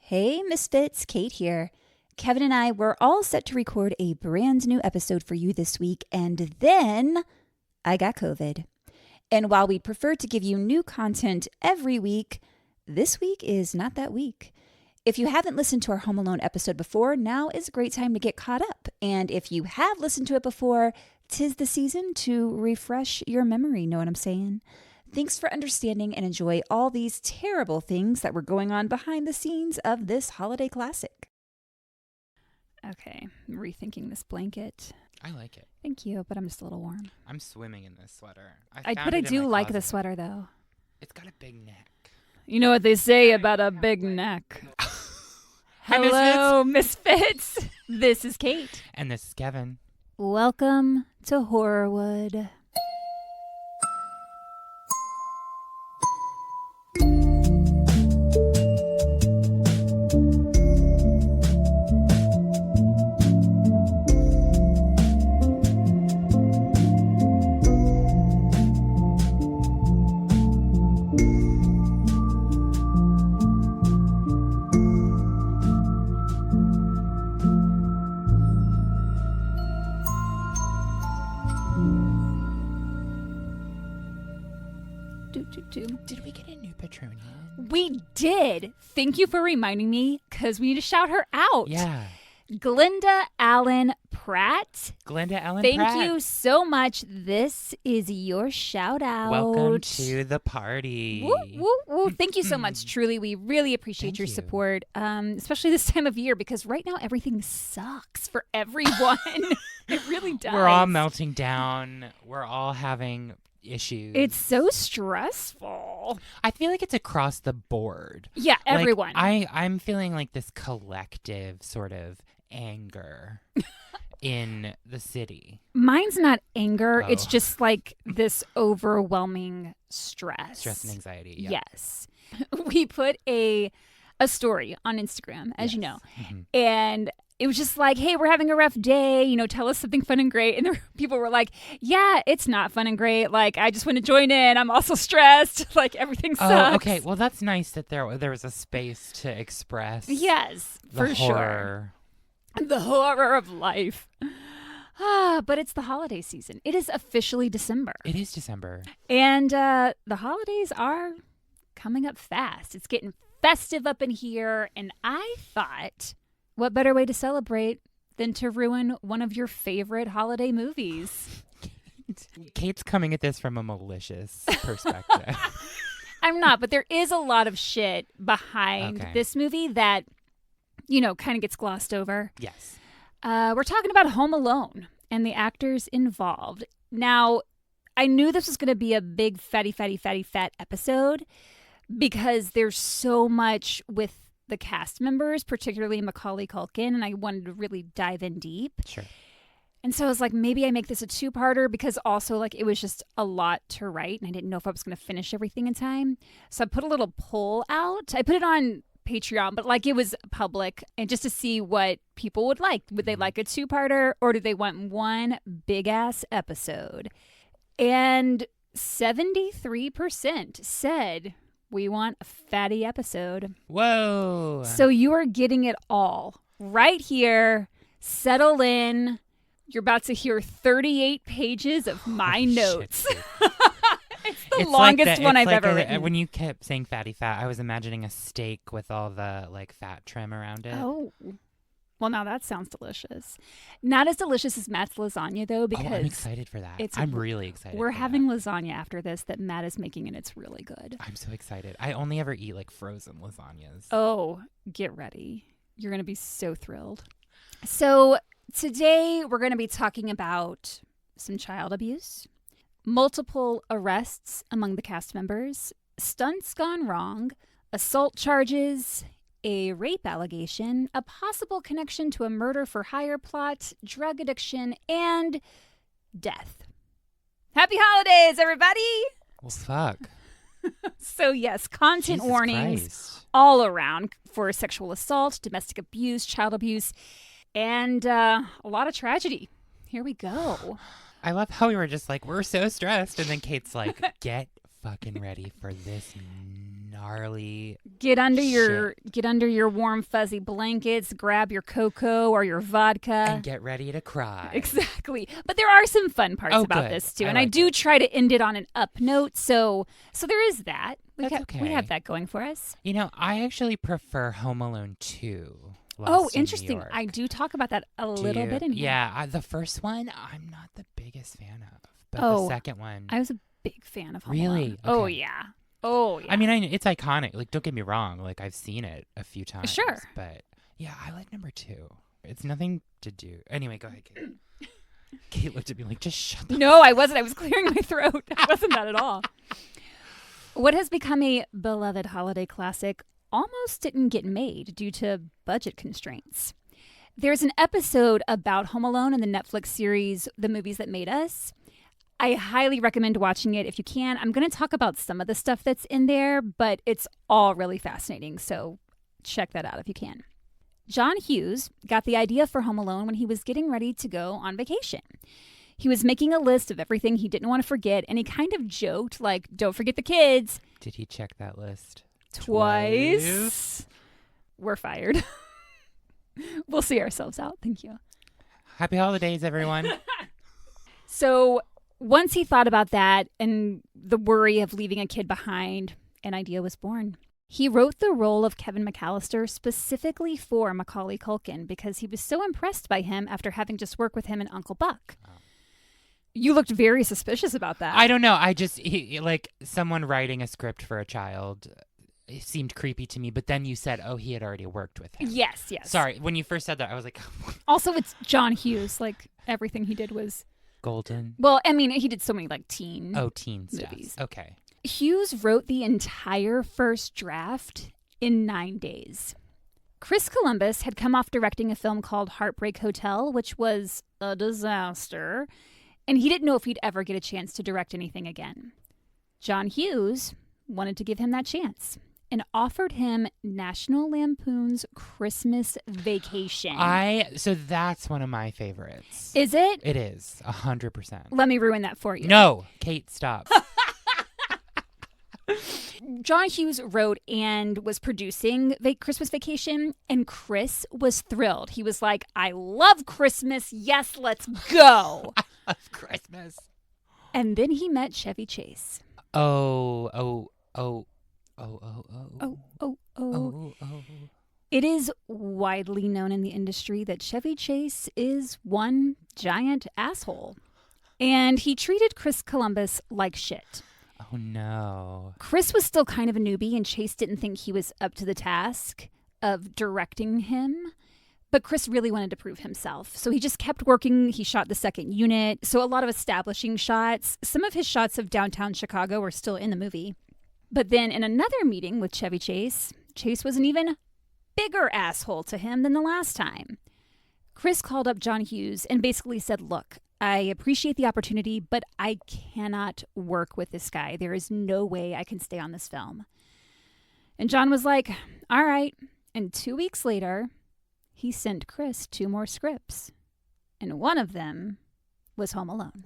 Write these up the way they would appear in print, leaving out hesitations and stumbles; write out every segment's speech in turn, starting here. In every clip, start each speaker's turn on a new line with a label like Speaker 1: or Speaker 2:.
Speaker 1: Hey, Misfits, Kate here. Kevin and I were all set to record a brand new episode for you this week, and then I got COVID. And while we'd prefer to give you new content every week, this week is not that week. If you haven't listened to our Home Alone episode before, now is a great time to get caught up. And if you have listened to it before, 'tis the season to refresh your memory, know what I'm saying? Thanks for understanding and enjoy all these terrible things that were going on behind the scenes of this holiday classic. Okay, I'm rethinking this blanket.
Speaker 2: I like it.
Speaker 1: Thank you, but I'm just a little warm.
Speaker 2: I'm swimming in this sweater.
Speaker 1: But I do like the sweater, though.
Speaker 2: It's got a big neck.
Speaker 1: You know what they say about a big neck.
Speaker 2: Hi,
Speaker 1: Hello, Misfits. This is Kate.
Speaker 2: And this is Kevin.
Speaker 1: Welcome to Horrorwood.
Speaker 2: Did we get a new Patronian?
Speaker 1: We did. Thank you for reminding me, because we need to shout her out.
Speaker 2: Yeah.
Speaker 1: Glenda Allen Pratt.
Speaker 2: Glenda Allen
Speaker 1: Thank
Speaker 2: Pratt.
Speaker 1: you so much. This is your shout out.
Speaker 2: Welcome to the party.
Speaker 1: Woo, woo, woo. Thank you so much. Truly, we really appreciate
Speaker 2: Thank
Speaker 1: your
Speaker 2: you.
Speaker 1: support, especially this time of year, because right now everything sucks for everyone. It really does.
Speaker 2: We're all melting down. We're all having issues.
Speaker 1: It's so stressful.
Speaker 2: I feel like it's across the board.
Speaker 1: Yeah, everyone.
Speaker 2: I'm feeling like this collective sort of anger in the city.
Speaker 1: Mine's not anger.
Speaker 2: Oh.
Speaker 1: It's just like this overwhelming stress.
Speaker 2: Stress and anxiety. Yeah.
Speaker 1: Yes. We put a story on Instagram, as you know,
Speaker 2: Mhm.
Speaker 1: and it was just like, hey, we're having a rough day, tell us something fun and great. And people were like, yeah, it's not fun and great. Like, I just want to join in. I'm also stressed. Like, everything sucks.
Speaker 2: Oh, okay. Well, that's nice that there was a space to express.
Speaker 1: Yes,
Speaker 2: the
Speaker 1: for
Speaker 2: horror.
Speaker 1: sure. The horror of life. But it's the holiday season. It is officially December.
Speaker 2: It is December.
Speaker 1: And the holidays are coming up fast. It's getting festive up in here. And I thought, what better way to celebrate than to ruin one of your favorite holiday movies?
Speaker 2: Kate's coming at this from a malicious perspective.
Speaker 1: I'm not, but there is a lot of shit behind this movie that, kind of gets glossed over.
Speaker 2: Yes.
Speaker 1: We're talking about Home Alone and the actors involved. Now, I knew this was going to be a big fatty episode because there's so much with the cast members, particularly Macaulay Culkin, and I wanted to really dive in deep.
Speaker 2: Sure.
Speaker 1: And so I was like, maybe I make this a two-parter because also like it was just a lot to write and I didn't know if I was going to finish everything in time. So I put a little poll out. I put it on Patreon, but like it was public, and just to see what people would like. Would they like a two-parter or do they want one big-ass episode? And 73% said we want a fatty episode.
Speaker 2: Whoa.
Speaker 1: So you are getting it all right here. Settle in. You're about to hear 38 pages of my notes. It's the longest one I've ever written.
Speaker 2: When you kept saying fatty fat, I was imagining a steak with all the like fat trim around it.
Speaker 1: Oh. Well, now that sounds delicious. Not as delicious as Matt's lasagna, though, because
Speaker 2: I'm excited for that. I'm really excited.
Speaker 1: We're having lasagna after this that Matt is making, and it's really good.
Speaker 2: I'm so excited. I only ever eat like frozen lasagnas.
Speaker 1: Oh, get ready. You're going to be so thrilled. So today we're going to be talking about some child abuse, multiple arrests among the cast members, stunts gone wrong, assault charges, a rape allegation, a possible connection to a murder for hire plot, drug addiction, and death. Happy holidays, everybody!
Speaker 2: Well, fuck.
Speaker 1: So yes, content
Speaker 2: Jesus
Speaker 1: warnings
Speaker 2: Christ.
Speaker 1: all around for sexual assault, domestic abuse, child abuse, and a lot of tragedy. Here we go.
Speaker 2: I love how we were just like, we're so stressed. And then Kate's like, get fucking ready for this gnarly.
Speaker 1: Get under your warm fuzzy blankets, grab your cocoa or your vodka.
Speaker 2: And get ready to cry.
Speaker 1: Exactly. But there are some fun parts about this too. And I do try to end it on an up note. So there is that. We have that going for us.
Speaker 2: You know, I actually prefer Home Alone 2.
Speaker 1: Interesting. I do talk about that a little bit in here.
Speaker 2: Yeah, the first one, I'm not the biggest fan of. But the second one.
Speaker 1: I was a big fan of Home Alone.
Speaker 2: Really? Okay.
Speaker 1: Oh, yeah. Oh, yeah.
Speaker 2: I mean, it's iconic. Like, don't get me wrong. Like, I've seen it a few times.
Speaker 1: Sure.
Speaker 2: But, yeah, I like number 2. It's nothing to do. Anyway, go ahead, Kate. Kate looked at me like, just shut the
Speaker 1: No, I wasn't. I was clearing my throat. It wasn't that at all. What has become a beloved holiday classic almost didn't get made due to budget constraints. There's an episode about Home Alone in the Netflix series, The Movies That Made Us. I highly recommend watching it if you can. I'm going to talk about some of the stuff that's in there, but it's all really fascinating, so check that out if you can. John Hughes got the idea for Home Alone when he was getting ready to go on vacation. He was making a list of everything he didn't want to forget, and he kind of joked, like, don't forget the kids.
Speaker 2: Did he check that list?
Speaker 1: Twice. We're fired. We'll see ourselves out. Thank you.
Speaker 2: Happy holidays, everyone.
Speaker 1: So once he thought about that and the worry of leaving a kid behind, an idea was born. He wrote the role of Kevin McAllister specifically for Macaulay Culkin because he was so impressed by him after having just worked with him in Uncle Buck. Oh. You looked very suspicious about that.
Speaker 2: I don't know. Like someone writing a script for a child. It seemed creepy to me, but then you said, he had already worked with him.
Speaker 1: Yes.
Speaker 2: Sorry, when you first said that, I was like...
Speaker 1: Also, it's John Hughes. Like, everything he did was...
Speaker 2: Golden?
Speaker 1: Well, I mean, he did so many, like, teen
Speaker 2: movies. Stuff. Okay.
Speaker 1: Hughes wrote the entire first draft in 9 days. Chris Columbus had come off directing a film called Heartbreak Hotel, which was a disaster, and he didn't know if he'd ever get a chance to direct anything again. John Hughes wanted to give him that chance and offered him National Lampoon's Christmas Vacation.
Speaker 2: So that's one of my favorites.
Speaker 1: Is it?
Speaker 2: It is, 100%.
Speaker 1: Let me ruin that for you.
Speaker 2: No, Kate, stop.
Speaker 1: John Hughes wrote and was producing Christmas Vacation, and Chris was thrilled. He was like, I love Christmas. Yes, let's go.
Speaker 2: I love Christmas.
Speaker 1: And then he met Chevy Chase.
Speaker 2: Oh.
Speaker 1: It is widely known in the industry that Chevy Chase is one giant asshole. And he treated Chris Columbus like shit.
Speaker 2: Oh, no.
Speaker 1: Chris was still kind of a newbie, and Chase didn't think he was up to the task of directing him. But Chris really wanted to prove himself. So he just kept working. He shot the second unit. So a lot of establishing shots. Some of his shots of downtown Chicago are still in the movie. But then in another meeting with Chevy Chase, Chase was an even bigger asshole to him than the last time. Chris called up John Hughes and basically said, look, I appreciate the opportunity, but I cannot work with this guy. There is no way I can stay on this film. And John was like, all right. And 2 weeks later, he sent Chris 2 more scripts. And one of them was Home Alone.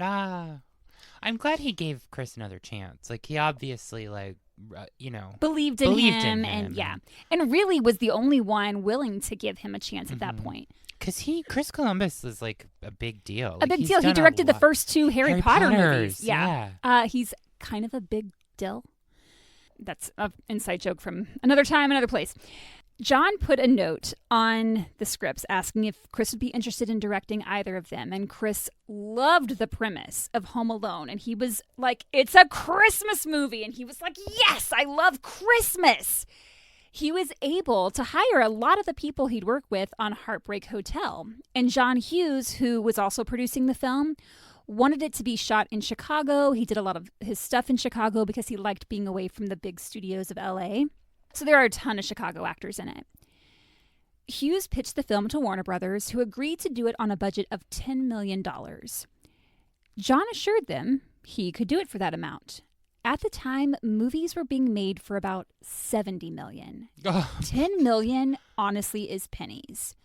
Speaker 2: I'm glad he gave Chris another chance. Like, he obviously,
Speaker 1: believed in him. And yeah. And really was the only one willing to give him a chance at that point.
Speaker 2: Because Chris Columbus is like a big deal.
Speaker 1: A big deal. He directed the first 2 Harry Potter movies. Yeah. He's kind of a big deal. That's an inside joke from another time, another place. John put a note on the scripts asking if Chris would be interested in directing either of them. And Chris loved the premise of Home Alone. And he was like, it's a Christmas movie. And he was like, yes, I love Christmas. He was able to hire a lot of the people he'd worked with on Heartbreak Hotel. And John Hughes, who was also producing the film, wanted it to be shot in Chicago. He did a lot of his stuff in Chicago because he liked being away from the big studios of LA. So there are a ton of Chicago actors in it. Hughes pitched the film to Warner Brothers, who agreed to do it on a budget of $10 million. John assured them he could do it for that amount. At the time, movies were being made for about $70 million. $10 million, honestly, is pennies.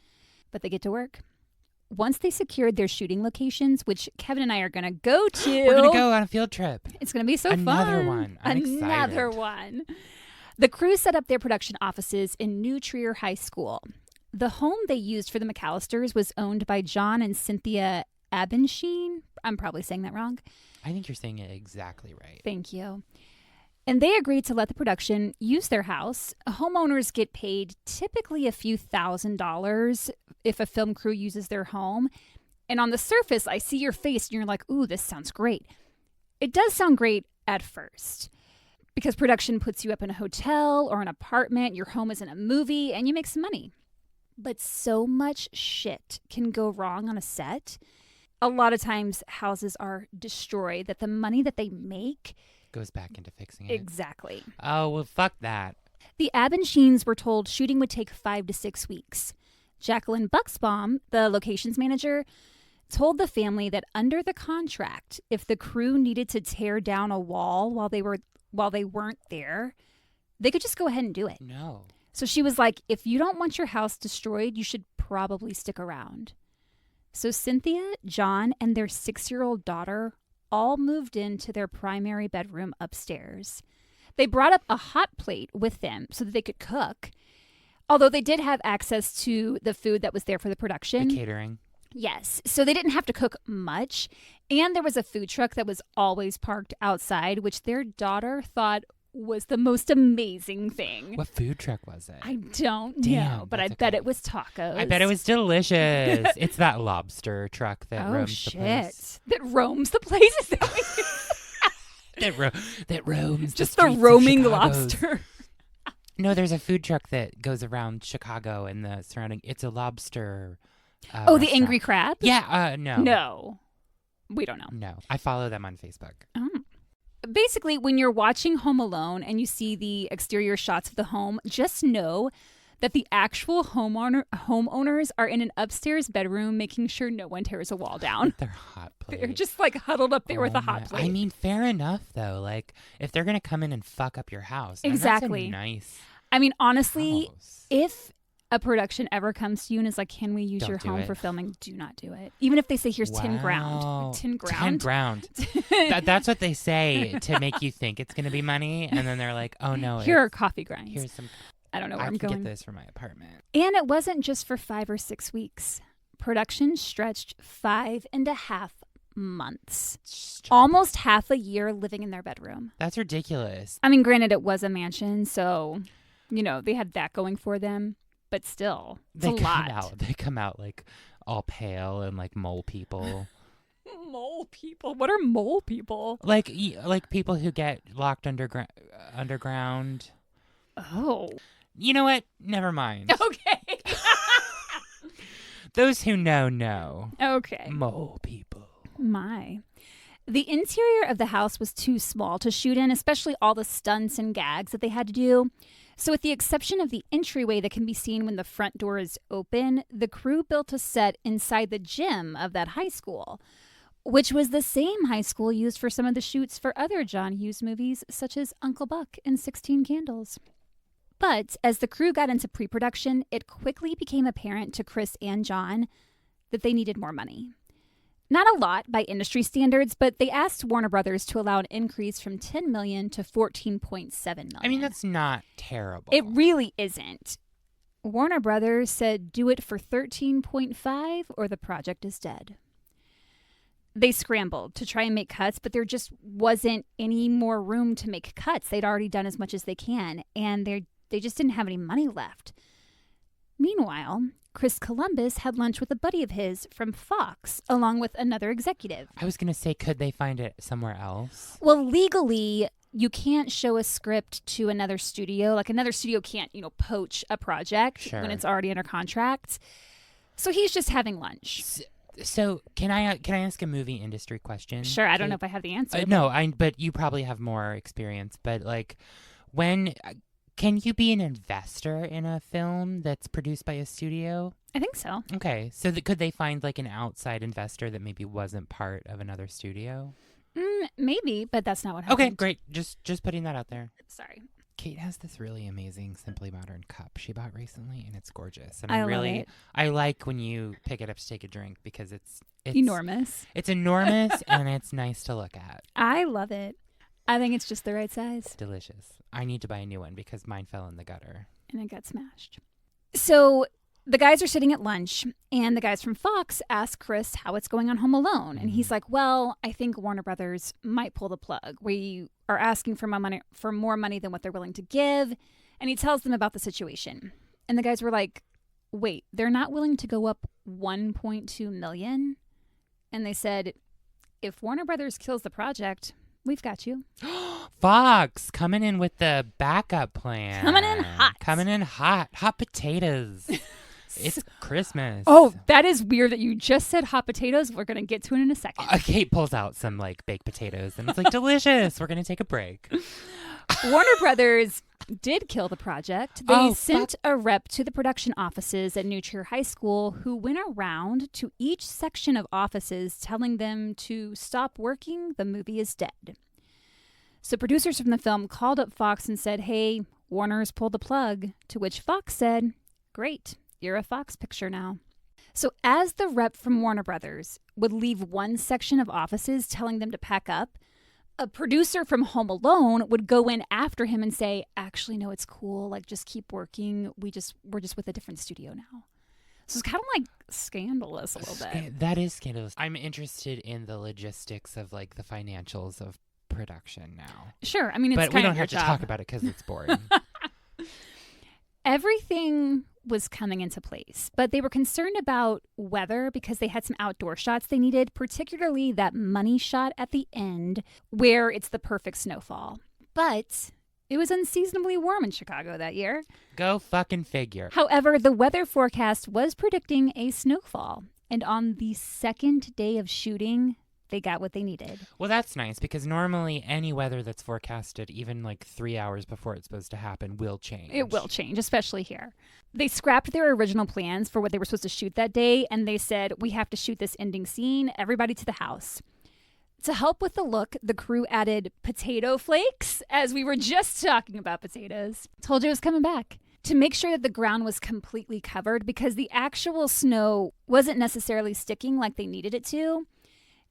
Speaker 1: But they get to work. Once they secured their shooting locations, which Kevin and I are going to go to.
Speaker 2: We're going to go on a field trip.
Speaker 1: It's going to be so fun.
Speaker 2: Another one. I'm
Speaker 1: Another
Speaker 2: excited.
Speaker 1: one.
Speaker 3: The crew set up their production offices in New Trier High School. The home they used for the McAllisters was owned by John and Cynthia Abensheen. I'm probably saying that wrong.
Speaker 2: I think you're saying it exactly right.
Speaker 3: Thank you. And they agreed to let the production use their house. Homeowners get paid typically a few $1,000s if a film crew uses their home. And on the surface, I see your face and you're like, ooh, this sounds great. It does sound great at first because production puts you up in a hotel or an apartment, your home is in a movie, and you make some money. But so much shit can go wrong on a set. A lot of times houses are destroyed, that the money that they make
Speaker 2: goes back into fixing it.
Speaker 3: Exactly.
Speaker 2: Oh, well, fuck that.
Speaker 3: The Abensheens were told shooting would take 5 to 6 weeks. Jacqueline Buxbaum, the locations manager, told the family that under the contract, if the crew needed to tear down a wall while they weren't there, they could just go ahead and do it.
Speaker 2: No.
Speaker 3: So she was like, if you don't want your house destroyed, you should probably stick around. So Cynthia, John, and their 6-year-old daughter all moved into their primary bedroom upstairs. They brought up a hot plate with them so that they could cook, although they did have access to the food that was there for the production.
Speaker 2: The catering.
Speaker 3: Yes. So they didn't have to cook much. And there was a food truck that was always parked outside, which their daughter thought was the most amazing thing.
Speaker 2: What food truck was it?
Speaker 3: I don't
Speaker 2: Damn,
Speaker 3: know, but I
Speaker 2: that's
Speaker 3: bet
Speaker 2: okay.
Speaker 3: it was tacos.
Speaker 2: I bet it was delicious. It's that lobster truck that roams the place.
Speaker 3: That roams the place? Is that
Speaker 2: that roams
Speaker 3: just
Speaker 2: the
Speaker 3: the
Speaker 2: streets of
Speaker 3: roaming
Speaker 2: Chicago's.
Speaker 3: lobster?
Speaker 2: No, there's a food truck that goes around Chicago and the surrounding. It's a lobster.
Speaker 3: The
Speaker 2: restaurant.
Speaker 3: Angry Crab?
Speaker 2: Yeah. No.
Speaker 3: No. We don't know.
Speaker 2: No. I follow them on Facebook.
Speaker 3: Oh. Basically, when you're watching Home Alone and you see the exterior shots of the home, just know that the actual homeowners are in an upstairs bedroom making sure no one tears a wall down.
Speaker 2: Their hot plate.
Speaker 3: They're just like huddled up there with a hot plate.
Speaker 2: I mean, fair enough, though. Like, if they're going to come in and fuck up your house.
Speaker 3: Exactly.
Speaker 2: And that's a nice
Speaker 3: I mean, honestly,
Speaker 2: house.
Speaker 3: if a production ever comes to you and is like, can we use
Speaker 2: Don't
Speaker 3: your
Speaker 2: do
Speaker 3: home
Speaker 2: it.
Speaker 3: for filming? Do not do it. Even if they say, here's 10 ground.
Speaker 2: Wow.
Speaker 3: 10 ground.
Speaker 2: 10 ground. That's what they say to make you think it's going to be money. And then they're like, oh, no.
Speaker 3: Here are coffee grinds.
Speaker 2: Here's some.
Speaker 3: I don't know where
Speaker 2: I
Speaker 3: I'm
Speaker 2: can
Speaker 3: going.
Speaker 2: get this for my apartment.
Speaker 3: And it wasn't just for 5 or 6 weeks. Production stretched 5.5 months. Almost half a year living in their bedroom.
Speaker 2: That's ridiculous.
Speaker 3: I mean, granted, it was a mansion, so, they had that going for them. But still, it's a lot.
Speaker 2: They come out like all pale and like mole people.
Speaker 3: Mole people? What are mole people?
Speaker 2: Like people who get locked underground.
Speaker 3: Oh.
Speaker 2: You know what? Never mind.
Speaker 3: Okay.
Speaker 2: Those who know.
Speaker 3: Okay.
Speaker 2: Mole people.
Speaker 3: My. The interior of the house was too small to shoot in, especially all the stunts and gags that they had to do. So with the exception of the entryway that can be seen when the front door is open, the crew built a set inside the gym of that high school, which was the same high school used for some of the shoots for other John Hughes movies, such as Uncle Buck and 16 Candles. But as the crew got into pre-production, it quickly became apparent to Chris and John that they needed more money. Not a lot by industry standards, but they asked Warner Brothers to allow an increase from $10 million to $14.7 million.
Speaker 2: I mean, that's not terrible.
Speaker 3: It really isn't. Warner Brothers said do it for 13.5 or the project is dead. They scrambled to try and make cuts, but there just wasn't any more room to make cuts. They'd already done as much as they can, and they just didn't have any money left. Meanwhile, Chris Columbus had lunch with a buddy of his from Fox, along with another executive.
Speaker 2: I was going to say, could they find it somewhere else?
Speaker 3: Well, legally, you can't show a script to another studio. Like, another studio can't, poach a project when it's already under contract. So he's just having lunch.
Speaker 2: So can I ask a movie industry question?
Speaker 3: Sure. I don't know if I have the answer.
Speaker 2: But you probably have more experience. But like, can you be an investor in a film that's produced by a studio?
Speaker 3: I think so.
Speaker 2: Okay. So could they find like an outside investor that maybe wasn't part of another studio?
Speaker 3: Maybe, but that's not what happened.
Speaker 2: Okay, great. Just putting that out there.
Speaker 3: Sorry.
Speaker 2: Kate has this really amazing Simply Modern cup she bought recently, and it's gorgeous. And
Speaker 3: I love it.
Speaker 2: I like when you pick it up to take a drink because it's
Speaker 3: enormous.
Speaker 2: It's enormous and it's nice to look at.
Speaker 3: I love it. I think it's just the right size.
Speaker 2: It's delicious. I need to buy a new one because mine fell in the gutter.
Speaker 3: And it got smashed. So the guys are sitting at lunch, and the guys from Fox ask Chris how it's going on Home Alone. And he's like, well, I think Warner Brothers might pull the plug. We are asking for more money than what they're willing to give. And he tells them about the situation. And the guys were like, wait, they're not willing to go up $1.2 million? And they said, if Warner Brothers kills the project, we've got you.
Speaker 2: Fox coming in with the backup plan.
Speaker 3: Coming in hot.
Speaker 2: Coming in hot. Hot potatoes. It's Christmas.
Speaker 3: Oh, that is weird that you just said hot potatoes. We're going to get to it in a second.
Speaker 2: Kate pulls out some like baked potatoes and it's like delicious. We're going to take a break.
Speaker 3: Warner Brothers did kill the project. They sent a rep to the production offices at New Trier High School who went around to each section of offices telling them to stop working. The movie is dead. So producers from the film called up Fox and said, hey, Warner's pulled the plug, to which Fox said, great, you're a Fox picture now. So as the rep from Warner Brothers would leave one section of offices telling them to pack up, a producer from Home Alone would go in after him and say, actually, no, it's cool. Like, just keep working. We're just with a different studio now. So it's kind of like scandalous a little bit.
Speaker 2: That is scandalous. I'm interested in the logistics of like the financials of production now.
Speaker 3: Sure. I mean, it's
Speaker 2: but
Speaker 3: kind
Speaker 2: we
Speaker 3: of
Speaker 2: don't have to talk about it because it's boring.
Speaker 3: Everything was coming into place, but they were concerned about weather because they had some outdoor shots they needed, particularly that money shot at the end where it's the perfect snowfall. But it was unseasonably warm in Chicago that year.
Speaker 2: Go fucking figure.
Speaker 3: However, the weather forecast was predicting a snowfall, and on the second day of shooting, they got what they needed.
Speaker 2: Well, that's nice because normally any weather that's forecasted, even like 3 hours before it's supposed to happen, will change.
Speaker 3: It will change, especially here. They scrapped their original plans for what they were supposed to shoot that day, and they said, we have to shoot this ending scene. Everybody to the house. To help with the look, the crew added potato flakes, as we were just talking about potatoes. Told you it was coming back. To make sure that the ground was completely covered because the actual snow wasn't necessarily sticking like they needed it to.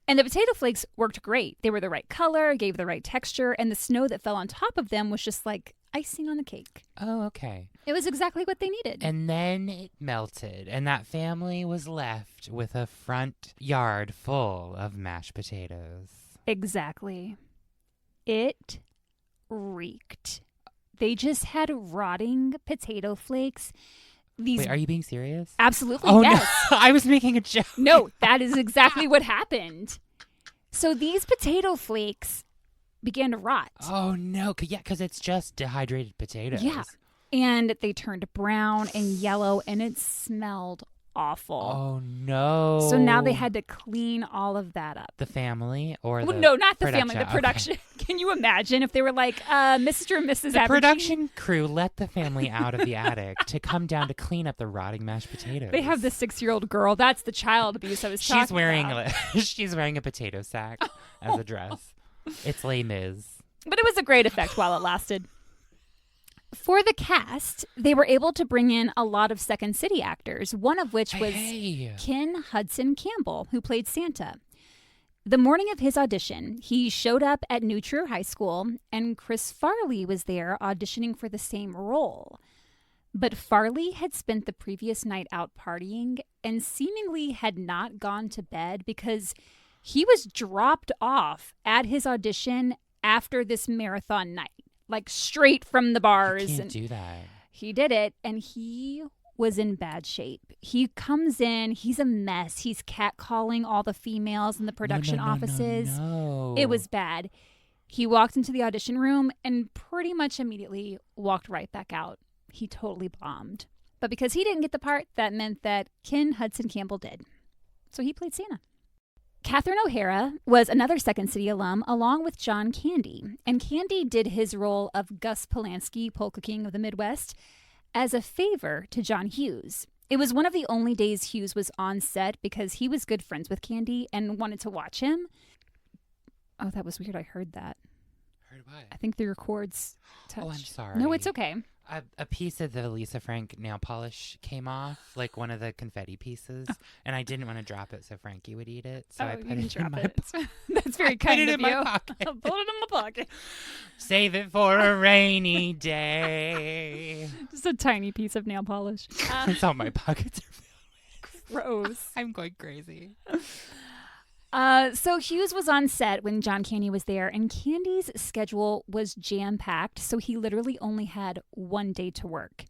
Speaker 3: And the potato flakes worked great. They were the right color, gave the right texture, and the snow that fell on top of them was just like icing on the cake.
Speaker 2: Oh, okay.
Speaker 3: It was exactly what they needed.
Speaker 2: And then it melted, and that family was left with a front yard full of mashed potatoes.
Speaker 3: Exactly. It reeked. They just had rotting potato flakes.
Speaker 2: Wait, are you being serious?
Speaker 3: Absolutely,
Speaker 2: oh,
Speaker 3: yes.
Speaker 2: No. I was making a joke.
Speaker 3: No, that is exactly what happened. So these potato flakes began to rot.
Speaker 2: Oh, no. Yeah, because it's just dehydrated potatoes.
Speaker 3: Yeah. And they turned brown and yellow, and it smelled awful.
Speaker 2: Oh, no.
Speaker 3: So now they had to clean all of that up.
Speaker 2: The family or
Speaker 3: well,
Speaker 2: the
Speaker 3: no, not the
Speaker 2: production?
Speaker 3: family, the production. Okay. Can you imagine if they were like, Mr. and Mrs.
Speaker 2: The production crew let the family out of the attic to come down to clean up the rotting mashed potatoes.
Speaker 3: They have the 6-year-old girl. That's the child abuse I was talking about.
Speaker 2: She's wearing a potato sack as a dress. It's Les Mis.
Speaker 3: But it was a great effect while it lasted. For the cast, they were able to bring in a lot of Second City actors, one of which was Ken Hudson Campbell, who played Santa. The morning of his audition, he showed up at New Trier High School, and Chris Farley was there auditioning for the same role. But Farley had spent the previous night out partying and seemingly had not gone to bed because he was dropped off at his audition after this marathon night. Like straight from the bars.
Speaker 2: You can't do that.
Speaker 3: He did it, and he was in bad shape. He comes in, he's a mess. He's catcalling all the females in the production offices.
Speaker 2: No.
Speaker 3: It was bad. He walked into the audition room and pretty much immediately walked right back out. He totally bombed. But because he didn't get the part, that meant that Ken Hudson Campbell did. So he played Santa. Catherine O'Hara was another Second City alum, along with John Candy. And Candy did his role of Gus Polanski, Polka King of the Midwest, as a favor to John Hughes. It was one of the only days Hughes was on set because he was good friends with Candy and wanted to watch him. Oh, that was weird. I heard that.
Speaker 2: Heard what?
Speaker 3: I think the records touched.
Speaker 2: Oh, I'm sorry.
Speaker 3: No, it's okay.
Speaker 2: A piece of the Lisa Frank nail polish came off, like one of the confetti pieces, and I didn't want to drop it so Frankie would eat it. So I put it in my pocket.
Speaker 3: That's very kind of you.
Speaker 2: My pocket.
Speaker 3: I'll put it in my pocket.
Speaker 2: Save it for a rainy day.
Speaker 3: Just a tiny piece of nail polish.
Speaker 2: That's all my pockets are filled with.
Speaker 3: Gross.
Speaker 2: I'm going crazy.
Speaker 3: So Hughes was on set when John Candy was there, and Candy's schedule was jam-packed, so he literally only had one day to work.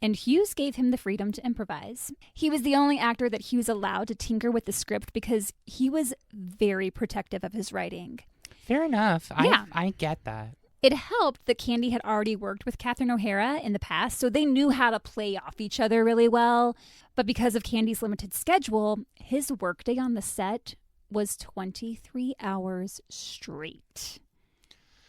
Speaker 3: And Hughes gave him the freedom to improvise. He was the only actor that Hughes allowed to tinker with the script because he was very protective of his writing.
Speaker 2: Fair enough.
Speaker 3: Yeah.
Speaker 2: I get that.
Speaker 3: It helped that Candy had already worked with Catherine O'Hara in the past, so they knew how to play off each other really well. But because of Candy's limited schedule, his workday on the set was 23 hours straight.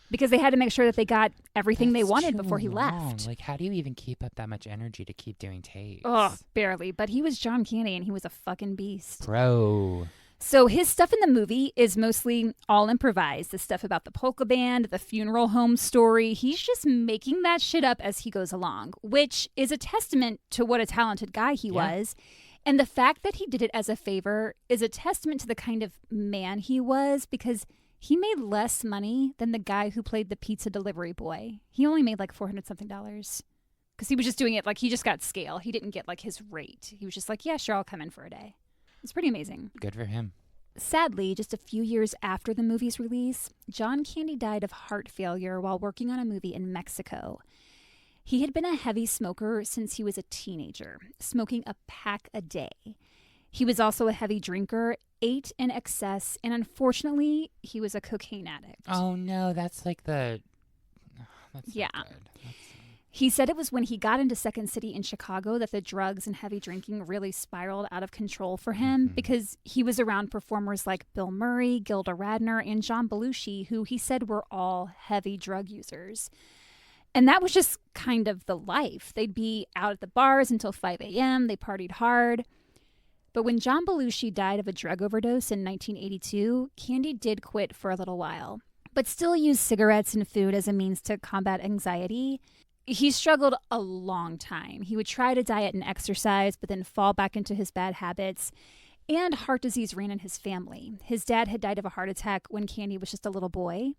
Speaker 3: Because they had to make sure that they got everything they wanted before he left.
Speaker 2: Like, how do you even keep up that much energy to keep doing takes?
Speaker 3: Oh, barely. But he was John Candy, and he was a fucking beast.
Speaker 2: Bro.
Speaker 3: So his stuff in the movie is mostly all improvised. The stuff about the polka band, the funeral home story. He's just making that shit up as he goes along, which is a testament to what a talented guy he was. And the fact that he did it as a favor is a testament to the kind of man he was, because he made less money than the guy who played the pizza delivery boy. He only made like $400-something because he was just doing it like he just got scale. He didn't get like his rate. He was just like, yeah, sure, I'll come in for a day. It's pretty amazing.
Speaker 2: Good for him.
Speaker 3: Sadly, just a few years after the movie's release, John Candy died of heart failure while working on a movie in Mexico. He had been a heavy smoker since he was a teenager, smoking a pack a day. He was also a heavy drinker, ate in excess, and unfortunately, he was a cocaine addict.
Speaker 2: Oh, no, that's like the... that's
Speaker 3: yeah.
Speaker 2: not good.
Speaker 3: He said it was when he got into Second City in Chicago that the drugs and heavy drinking really spiraled out of control for him because he was around performers like Bill Murray, Gilda Radner, and John Belushi, who he said were all heavy drug users. And that was just kind of the life. They'd be out at the bars until 5 a.m. They partied hard. But when John Belushi died of a drug overdose in 1982, Candy did quit for a little while, but still used cigarettes and food as a means to combat anxiety. He struggled a long time. He would try to diet and exercise, but then fall back into his bad habits. And heart disease ran in his family. His dad had died of a heart attack when Candy was just a little boy.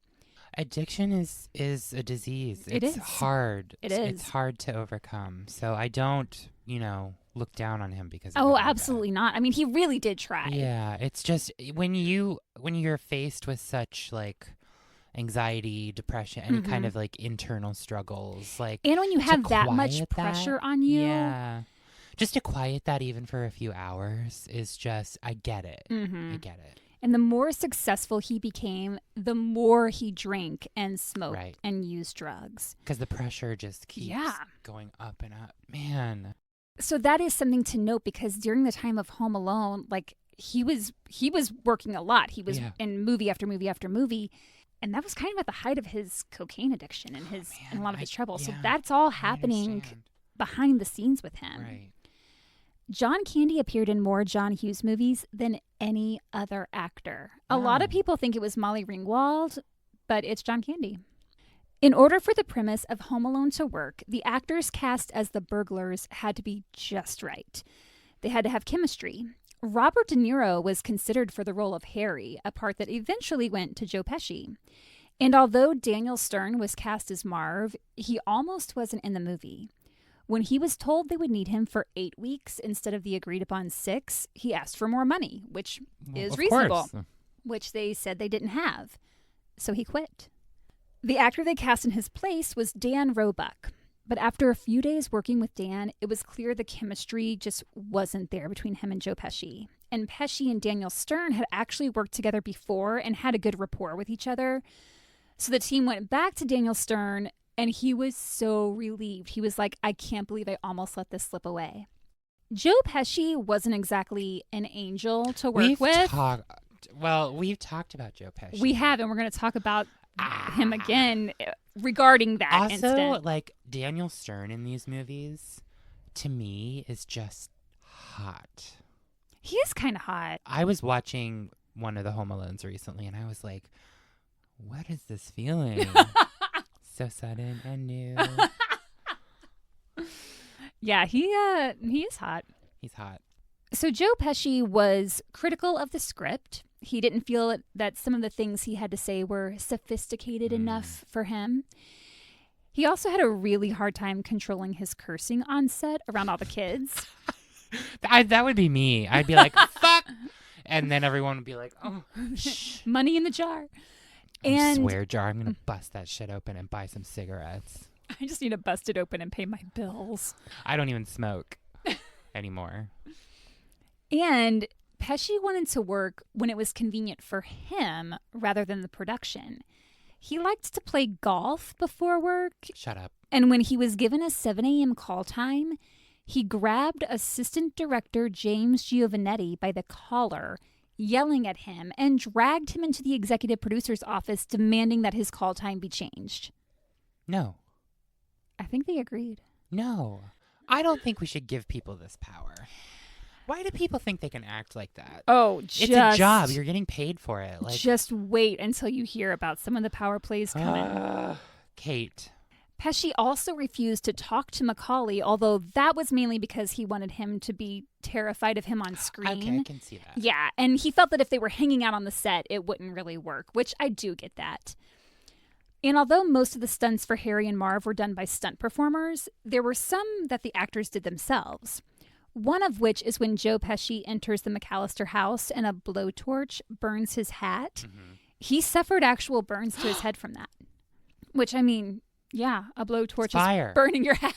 Speaker 2: Addiction is a disease. It's hard.
Speaker 3: It is.
Speaker 2: It's hard to overcome. So I don't, look down on him because
Speaker 3: Oh, absolutely not. I mean, he really did try.
Speaker 2: Yeah, it's just when you're faced with such like anxiety, depression, any kind of like internal struggles, like,
Speaker 3: and when you have that much pressure on you,
Speaker 2: just to quiet that even for a few hours is just, I get it. I get it.
Speaker 3: And the more successful he became, the more he drank and smoked and used drugs.
Speaker 2: Because the pressure just keeps going up and up. Man.
Speaker 3: So that is something to note, because during the time of Home Alone, like he was working a lot. He was in movie after movie after movie. And that was kind of at the height of his cocaine addiction and and a lot of his trouble. So that's all happening behind the scenes with him.
Speaker 2: Right.
Speaker 3: John Candy appeared in more John Hughes movies than any other actor. A lot of people think it was Molly Ringwald, but it's John Candy. In order for the premise of Home Alone to work, the actors cast as the burglars had to be just right. They had to have chemistry. Robert De Niro was considered for the role of Harry, a part that eventually went to Joe Pesci. And although Daniel Stern was cast as Marv, he almost wasn't in the movie. When he was told they would need him for 8 weeks instead of the agreed-upon 6, he asked for more money, which is reasonable, which they said they didn't have. So he quit. The actor they cast in his place was Dan Roebuck. But after a few days working with Dan, it was clear the chemistry just wasn't there between him and Joe Pesci. And Pesci and Daniel Stern had actually worked together before and had a good rapport with each other. So the team went back to Daniel Stern, and he was so relieved. He was like, I can't believe I almost let this slip away. Joe Pesci wasn't exactly an angel to work with.
Speaker 2: We've talked about Joe Pesci.
Speaker 3: We have, and we're going to talk about him again regarding that incident.
Speaker 2: Also, like, Daniel Stern in these movies, to me, is just hot.
Speaker 3: He is kind of hot.
Speaker 2: I was watching one of the Home Alones recently, and I was like, what is this feeling? So sudden and new.
Speaker 3: Yeah, he is hot.
Speaker 2: He's hot.
Speaker 3: So Joe Pesci was critical of the script. He didn't feel that some of the things he had to say were sophisticated enough for him. He also had a really hard time controlling his cursing on set around all the kids.
Speaker 2: That would be me. I'd be like, fuck. And then everyone would be like, oh, shh.
Speaker 3: Money in the jar.
Speaker 2: And swear jar. I'm going to bust that shit open and buy some cigarettes.
Speaker 3: I just need to bust it open and pay my bills.
Speaker 2: I don't even smoke anymore.
Speaker 3: And Pesci wanted to work when it was convenient for him rather than the production. He liked to play golf before work.
Speaker 2: Shut up.
Speaker 3: And when he was given a 7 a.m. call time, he grabbed assistant director James Giovannetti by the collar, yelling at him, and dragged him into the executive producer's office demanding that his call time be changed.
Speaker 2: No.
Speaker 3: I think they agreed.
Speaker 2: No. I don't think we should give people this power. Why do people think they can act like that?
Speaker 3: Oh,
Speaker 2: it's a job. You're getting paid for it. Like,
Speaker 3: just wait until you hear about some of the power plays coming.
Speaker 2: Kate.
Speaker 3: Pesci also refused to talk to Macaulay, although that was mainly because he wanted him to be terrified of him on screen.
Speaker 2: Okay, I can see that.
Speaker 3: Yeah, and he felt that if they were hanging out on the set, it wouldn't really work, which I do get that. And although most of the stunts for Harry and Marv were done by stunt performers, there were some that the actors did themselves. One of which is when Joe Pesci enters the McAllister house and a blowtorch burns his hat. Mm-hmm. He suffered actual burns to his head from that. Which, I mean, yeah, a blowtorch is burning your head.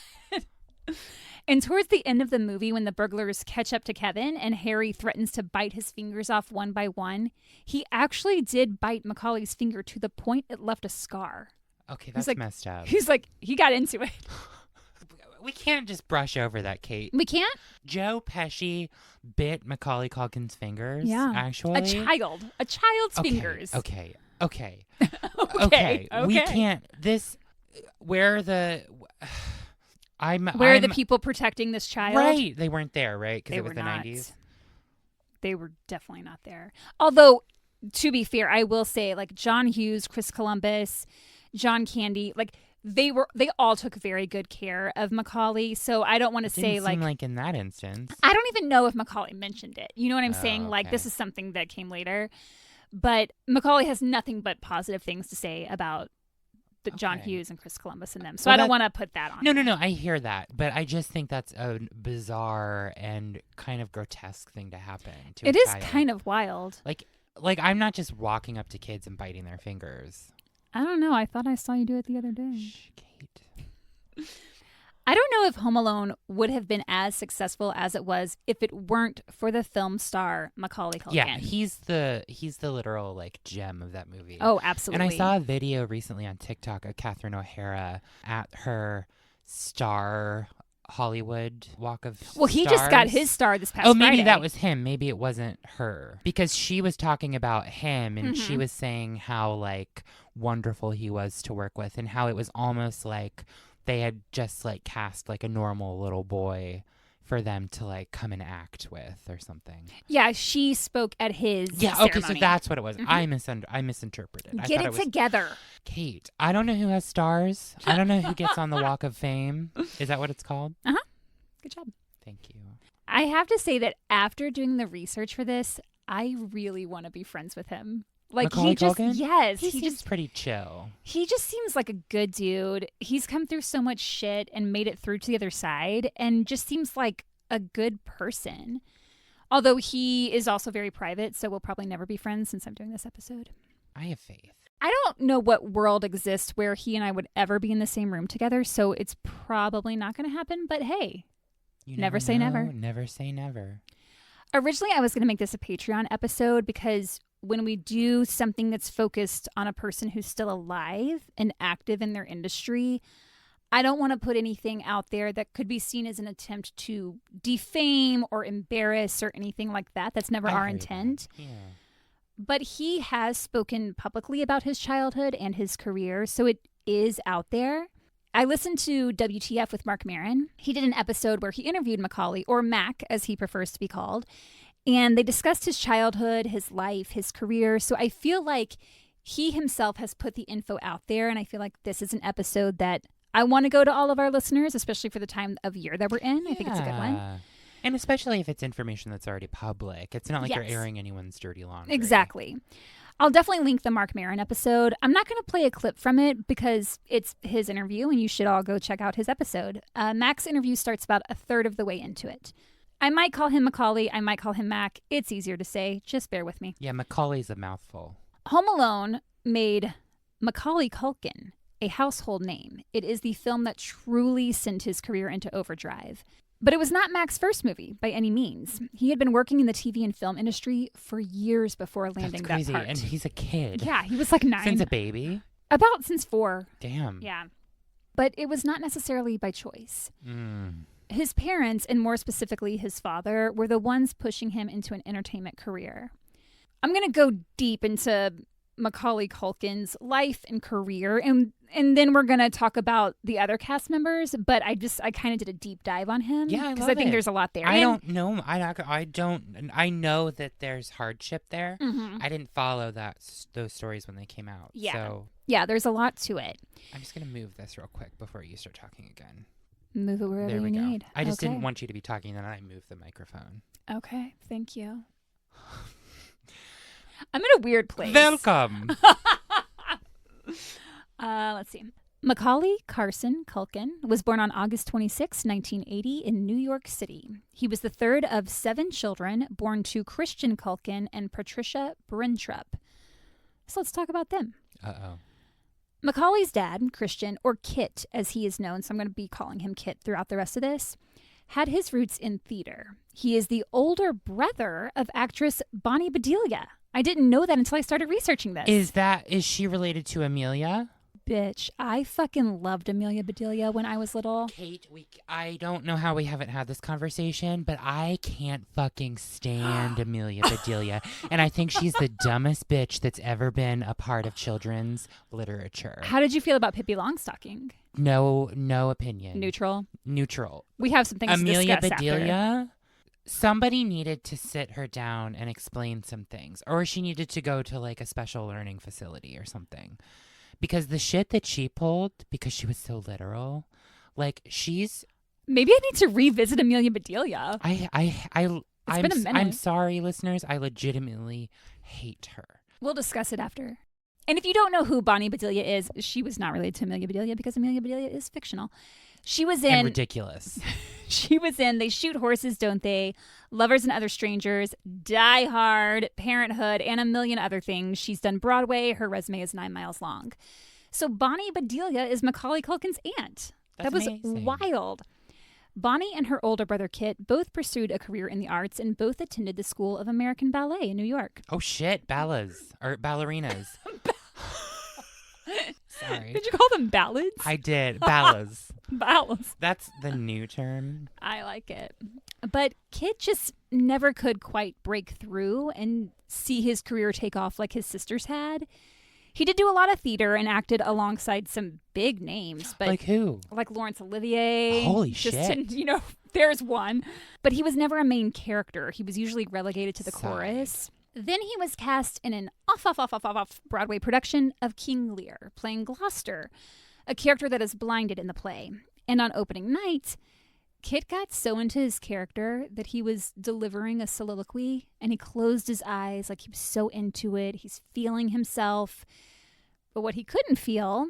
Speaker 3: And towards the end of the movie, when the burglars catch up to Kevin and Harry threatens to bite his fingers off one by one, he actually did bite Macaulay's finger to the point it left a scar.
Speaker 2: Okay, that's messed up.
Speaker 3: He's like, he got into it.
Speaker 2: We can't just brush over that, Kate.
Speaker 3: We can't?
Speaker 2: Joe Pesci bit Macaulay Culkin's fingers?
Speaker 3: Yeah.
Speaker 2: Actually?
Speaker 3: A child's fingers.
Speaker 2: Okay.
Speaker 3: Okay.
Speaker 2: We can't. Where are the
Speaker 3: people protecting this child?
Speaker 2: Right. They weren't there, right? Because it was the
Speaker 3: not.
Speaker 2: 90s.
Speaker 3: They were definitely not there. Although, to be fair, I will say, like, John Hughes, Chris Columbus, John Candy, like, they all took very good care of Macaulay, so I don't want to say
Speaker 2: like in that instance.
Speaker 3: I don't even know if Macaulay mentioned it. You know what I'm saying?
Speaker 2: Okay.
Speaker 3: Like, this is something that came later, but Macaulay has nothing but positive things to say about John Hughes and Chris Columbus and them. So I don't want to put that on.
Speaker 2: No. I hear that, but I just think that's a bizarre and kind of grotesque thing to happen to.
Speaker 3: It is kind of wild.
Speaker 2: Like I'm not just walking up to kids and biting their fingers.
Speaker 3: I don't know. I thought I saw you do it the other day.
Speaker 2: Shh, Kate.
Speaker 3: I don't know if Home Alone would have been as successful as it was if it weren't for the film star Macaulay Culkin.
Speaker 2: Yeah, he's the literal like gem of that movie.
Speaker 3: Oh, absolutely.
Speaker 2: And I saw a video recently on TikTok of Catherine O'Hara at her Star Hollywood Walk of Stars.
Speaker 3: Well, he just got his star this past
Speaker 2: Friday.
Speaker 3: Friday.
Speaker 2: That was him. Maybe it wasn't her. Because she was talking about him and she was saying how like wonderful he was to work with and how it was almost like they had just like cast like a normal little boy for them to like come and act with or something.
Speaker 3: Yeah, she spoke at his ceremony.
Speaker 2: Okay, so that's what it was. I misinterpreted.
Speaker 3: Get it together.
Speaker 2: Kate, I don't know who has stars. I don't know who gets on the Walk of Fame. Is that what it's called?
Speaker 3: Uh-huh. Good job.
Speaker 2: Thank you.
Speaker 3: I have to say that after doing the research for this, I really want to be friends with him. Like
Speaker 2: Macaulay Culkin?
Speaker 3: Yes.
Speaker 2: He seems pretty chill.
Speaker 3: He just seems like a good dude. He's come through so much shit and made it through to the other side and just seems like a good person. Although he is also very private, so we'll probably never be friends since I'm doing this episode.
Speaker 2: I have faith.
Speaker 3: I don't know what world exists where he and I would ever be in the same room together, so it's probably not going to happen, but hey,
Speaker 2: you
Speaker 3: never say never.
Speaker 2: Never say never.
Speaker 3: Originally, I was going to make this a Patreon episode because when we do something that's focused on a person who's still alive and active in their industry, I don't want to put anything out there that could be seen as an attempt to defame or embarrass or anything like that. That's never our intent.
Speaker 2: Yeah.
Speaker 3: But he has spoken publicly about his childhood and his career, so it is out there. I listened to WTF with Marc Maron. He did an episode where he interviewed Macaulay, or Mac as he prefers to be called, and they discussed his childhood, his life, his career. So I feel like he himself has put the info out there, and I feel like this is an episode that I want to go to all of our listeners, especially for the time of year that we're in. I think it's a good one.
Speaker 2: And especially if it's information that's already public. It's not like
Speaker 3: Yes.
Speaker 2: you're airing anyone's dirty laundry.
Speaker 3: Exactly. I'll definitely link the Marc Maron episode. I'm not going to play a clip from it because it's his interview and you should all go check out his episode. Mac's interview starts about a third of the way into it. I might call him Macaulay. I might call him Mac. It's easier to say. Just bear with me.
Speaker 2: Yeah, Macaulay's a mouthful.
Speaker 3: Home Alone made Macaulay Culkin a household name. It is the film that truly sent his career into overdrive. But it was not Mac's first movie by any means. He had been working in the TV and film industry for years before landing
Speaker 2: That's crazy.
Speaker 3: that part.
Speaker 2: And he's a kid.
Speaker 3: Yeah, he was like 9.
Speaker 2: Since a baby?
Speaker 3: Since 4.
Speaker 2: Damn.
Speaker 3: Yeah. But it was not necessarily by choice.
Speaker 2: Mm.
Speaker 3: His parents, and more specifically his father, were the ones pushing him into an entertainment career. I'm going to go deep into Macaulay Culkin's life and career, and then we're going to talk about the other cast members, but I kind of did a deep dive on him.
Speaker 2: Yeah,
Speaker 3: because I think there's a lot there.
Speaker 2: I don't know. I know that there's hardship there.
Speaker 3: Mm-hmm.
Speaker 2: I didn't follow those stories when they came out.
Speaker 3: Yeah.
Speaker 2: So
Speaker 3: Yeah, there's a lot to it.
Speaker 2: I'm just going to move this real quick before you start talking again.
Speaker 3: Move it wherever
Speaker 2: There we
Speaker 3: you
Speaker 2: go.
Speaker 3: need.
Speaker 2: I just
Speaker 3: Okay.
Speaker 2: didn't want you to be talking, and then I moved the microphone.
Speaker 3: Okay, thank you. I'm in a weird place.
Speaker 2: Welcome.
Speaker 3: Let's see. Macaulay Carson Culkin was born on August 26, 1980 in New York City. He was the third of 7 children born to Christian Culkin and Patricia Brentrup. So let's talk about them.
Speaker 2: Uh-oh.
Speaker 3: Macaulay's dad, Christian, or Kit as he is known, so I'm going to be calling him Kit throughout the rest of this, had his roots in theater. He is the older brother of actress Bonnie Bedelia. I didn't know that until I started researching this.
Speaker 2: Is she related to Amelia?
Speaker 3: Bitch, I fucking loved Amelia Bedelia when I was little.
Speaker 2: Kate, I don't know how we haven't had this conversation, but I can't fucking stand Amelia Bedelia. And I think she's the dumbest bitch that's ever been a part of children's literature.
Speaker 3: How did you feel about Pippi Longstocking?
Speaker 2: No opinion.
Speaker 3: Neutral. We have some things
Speaker 2: Amelia
Speaker 3: to discuss
Speaker 2: Bedelia,
Speaker 3: after.
Speaker 2: somebody needed to sit her down and explain some things. Or she needed to go to like a special learning facility or something. Because the shit that she pulled, because she was so literal, like
Speaker 3: Maybe I need to revisit Amelia Bedelia.
Speaker 2: It's been
Speaker 3: a minute.
Speaker 2: I'm sorry, listeners. I legitimately hate her.
Speaker 3: We'll discuss it after. And if you don't know who Bonnie Bedelia is, she was not related to Amelia Bedelia because Amelia Bedelia is fictional. She was in...
Speaker 2: And ridiculous.
Speaker 3: She was in They Shoot Horses, Don't They? Lovers and Other Strangers, Die Hard, Parenthood, and a million other things. She's done Broadway. Her resume is 9 miles long. So Bonnie Bedelia is Macaulay Culkin's aunt.
Speaker 2: That's
Speaker 3: that was
Speaker 2: amazing.
Speaker 3: wild. Bonnie and her older brother Kit both pursued a career in the arts and both attended the School of American Ballet in New York.
Speaker 2: Oh, shit. Ballerinas. Sorry.
Speaker 3: Did you call them ballads?
Speaker 2: I did. Ballas.
Speaker 3: Ballads.
Speaker 2: That's the new term.
Speaker 3: I like it. But Kit just never could quite break through and see his career take off like his sisters had. He did do a lot of theater and acted alongside some big names. But
Speaker 2: Like who?
Speaker 3: Like Laurence Olivier.
Speaker 2: Holy
Speaker 3: just
Speaker 2: shit.
Speaker 3: To, there's one. But he was never a main character. He was usually relegated to the
Speaker 2: Side.
Speaker 3: chorus. Then he was cast in an off Broadway production of King Lear, playing Gloucester, a character that is blinded in the play. And on opening night, Kit got so into his character that he was delivering a soliloquy and he closed his eyes like he was so into it. He's feeling himself. But what he couldn't feel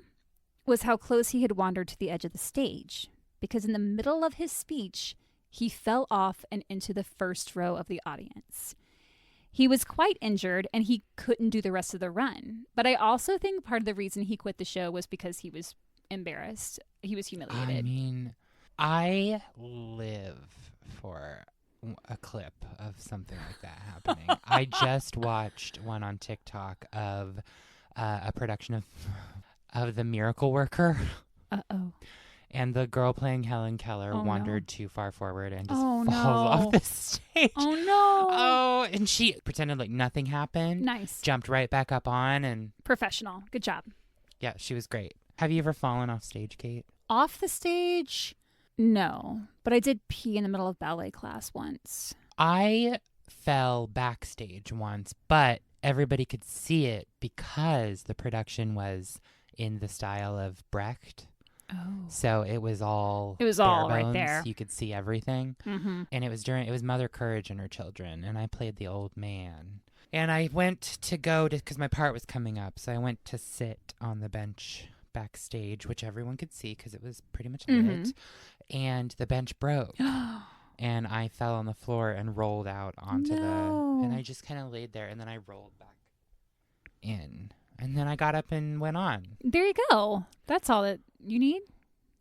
Speaker 3: was how close he had wandered to the edge of the stage, because in the middle of his speech, he fell off and into the first row of the audience. He was quite injured and he couldn't do the rest of the run. But I also think part of the reason he quit the show was because he was embarrassed. He was humiliated.
Speaker 2: I mean, I live for a clip of something like that happening. I just watched one on TikTok of a production of The Miracle Worker.
Speaker 3: Uh-oh.
Speaker 2: And the girl playing Helen Keller wandered too far forward and just falls off the stage.
Speaker 3: Oh, no.
Speaker 2: Oh, and she pretended like nothing happened.
Speaker 3: Nice.
Speaker 2: Jumped right back up on and...
Speaker 3: Professional. Good job.
Speaker 2: Yeah, she was great. Have you ever fallen off stage, Kate?
Speaker 3: Off the stage? No. But I did pee in the middle of ballet class once.
Speaker 2: I fell backstage once, but everybody could see it because the production was in the style of Brecht.
Speaker 3: Oh.
Speaker 2: So it was all
Speaker 3: all
Speaker 2: bare
Speaker 3: right
Speaker 2: bones.
Speaker 3: there.
Speaker 2: You could see everything.
Speaker 3: Mm-hmm.
Speaker 2: And it was Mother Courage and her children, and I played the old man. And I went to go to, because my part was coming up, so I went to sit on the bench backstage, which everyone could see because it was pretty much lit. And the bench broke. And I fell on the floor and rolled out onto and I just kind of laid there, and then I rolled back in. And then I got up and went on.
Speaker 3: There you go. That's all that you need.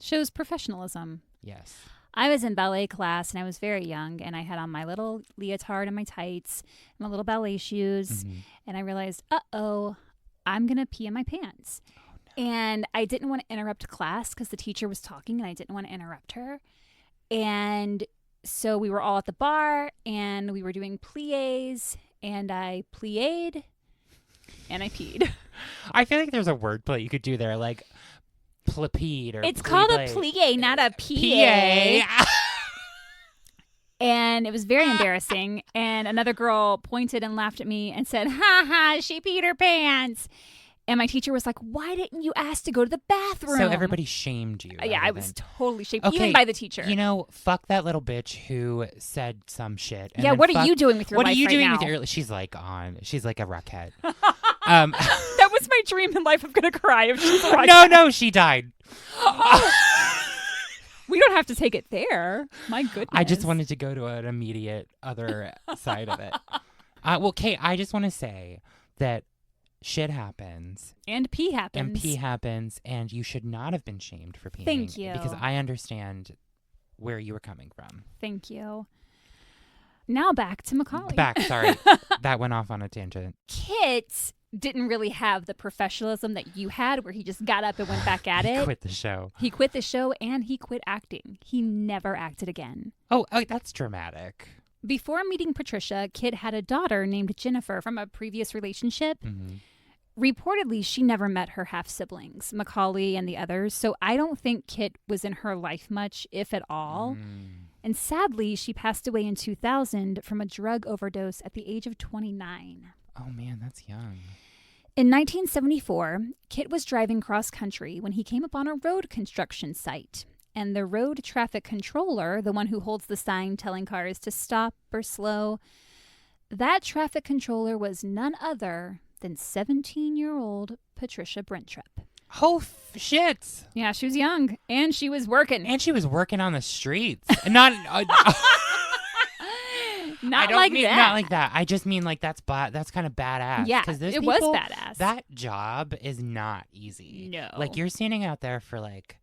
Speaker 3: Shows professionalism.
Speaker 2: Yes.
Speaker 3: I was in ballet class and I was very young, and I had on my little leotard and my tights and my little ballet shoes. And I realized, I'm going to pee in my pants.
Speaker 2: Oh, no.
Speaker 3: And I didn't want to interrupt class because the teacher was talking and I didn't want to interrupt her. And so we were all at the bar and we were doing plies, and I plied and I peed.
Speaker 2: I feel like there's a wordplay you could do there, like pleed or
Speaker 3: it's called a plie, not a PA. And it was very embarrassing. And another girl pointed and laughed at me and said, "Ha ha, she peed her pants." And my teacher was like, "Why didn't you ask to go to the bathroom?"
Speaker 2: So everybody shamed you.
Speaker 3: Yeah, I was totally shamed,
Speaker 2: Okay,
Speaker 3: even by the teacher.
Speaker 2: You know, fuck that little bitch who said some shit. And
Speaker 3: yeah,
Speaker 2: then
Speaker 3: what are you doing with your life
Speaker 2: What are you
Speaker 3: right
Speaker 2: doing
Speaker 3: now?
Speaker 2: with your? She's like a rockhead.
Speaker 3: That was my dream in life. I'm gonna cry if she's like
Speaker 2: No, she died.
Speaker 3: We don't have to take it there. My goodness.
Speaker 2: I just wanted to go to an immediate other side of it. Well, Kate, I just want to say that shit happens.
Speaker 3: And pee happens.
Speaker 2: And you should not have been shamed for peeing.
Speaker 3: Thank you.
Speaker 2: Because I understand where you were coming from.
Speaker 3: Thank you. Now back to Macaulay.
Speaker 2: Sorry. That went off on a tangent.
Speaker 3: Kit didn't really have the professionalism that you had, where he just got up and went back at it.
Speaker 2: He quit the show.
Speaker 3: He quit the show and he quit acting. He never acted again.
Speaker 2: Oh, that's dramatic.
Speaker 3: Before meeting Patricia, Kit had a daughter named Jennifer from a previous relationship. Reportedly, she never met her half-siblings, Macaulay and the others, so I don't think Kit was in her life much, if at all. And sadly, she passed away in 2000 from a drug overdose at the age of 29.
Speaker 2: Oh, man, that's young.
Speaker 3: In 1974, Kit was driving cross-country when he came upon a road construction site. And the road traffic controller, the one who holds the sign telling cars to stop or slow, that traffic controller was none other than 17-year-old Patricia Brentrop.
Speaker 2: Oh, shit.
Speaker 3: Yeah, she was young, and she was working.
Speaker 2: And she was working on the streets. Not
Speaker 3: Not like
Speaker 2: that. I just mean like that's kind of badass.
Speaker 3: Yeah,
Speaker 2: it
Speaker 3: was badass.
Speaker 2: That job is not easy.
Speaker 3: No.
Speaker 2: Like you're standing out there for like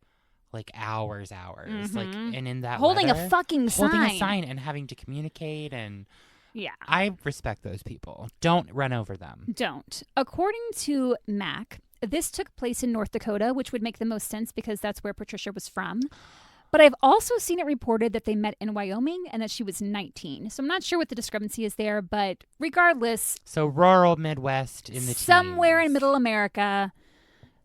Speaker 2: hours, like, and in that
Speaker 3: holding
Speaker 2: weather,
Speaker 3: a fucking sign.
Speaker 2: Holding a sign and having to communicate, and
Speaker 3: yeah.
Speaker 2: I respect those people. Don't run over them.
Speaker 3: Don't. According to Mac, this took place in North Dakota, which would make the most sense because that's where Patricia was from. But I've also seen it reported that they met in Wyoming and that she was 19. So I'm not sure what the discrepancy is there, but regardless.
Speaker 2: So rural Midwest in the
Speaker 3: somewhere
Speaker 2: teens.
Speaker 3: in middle America,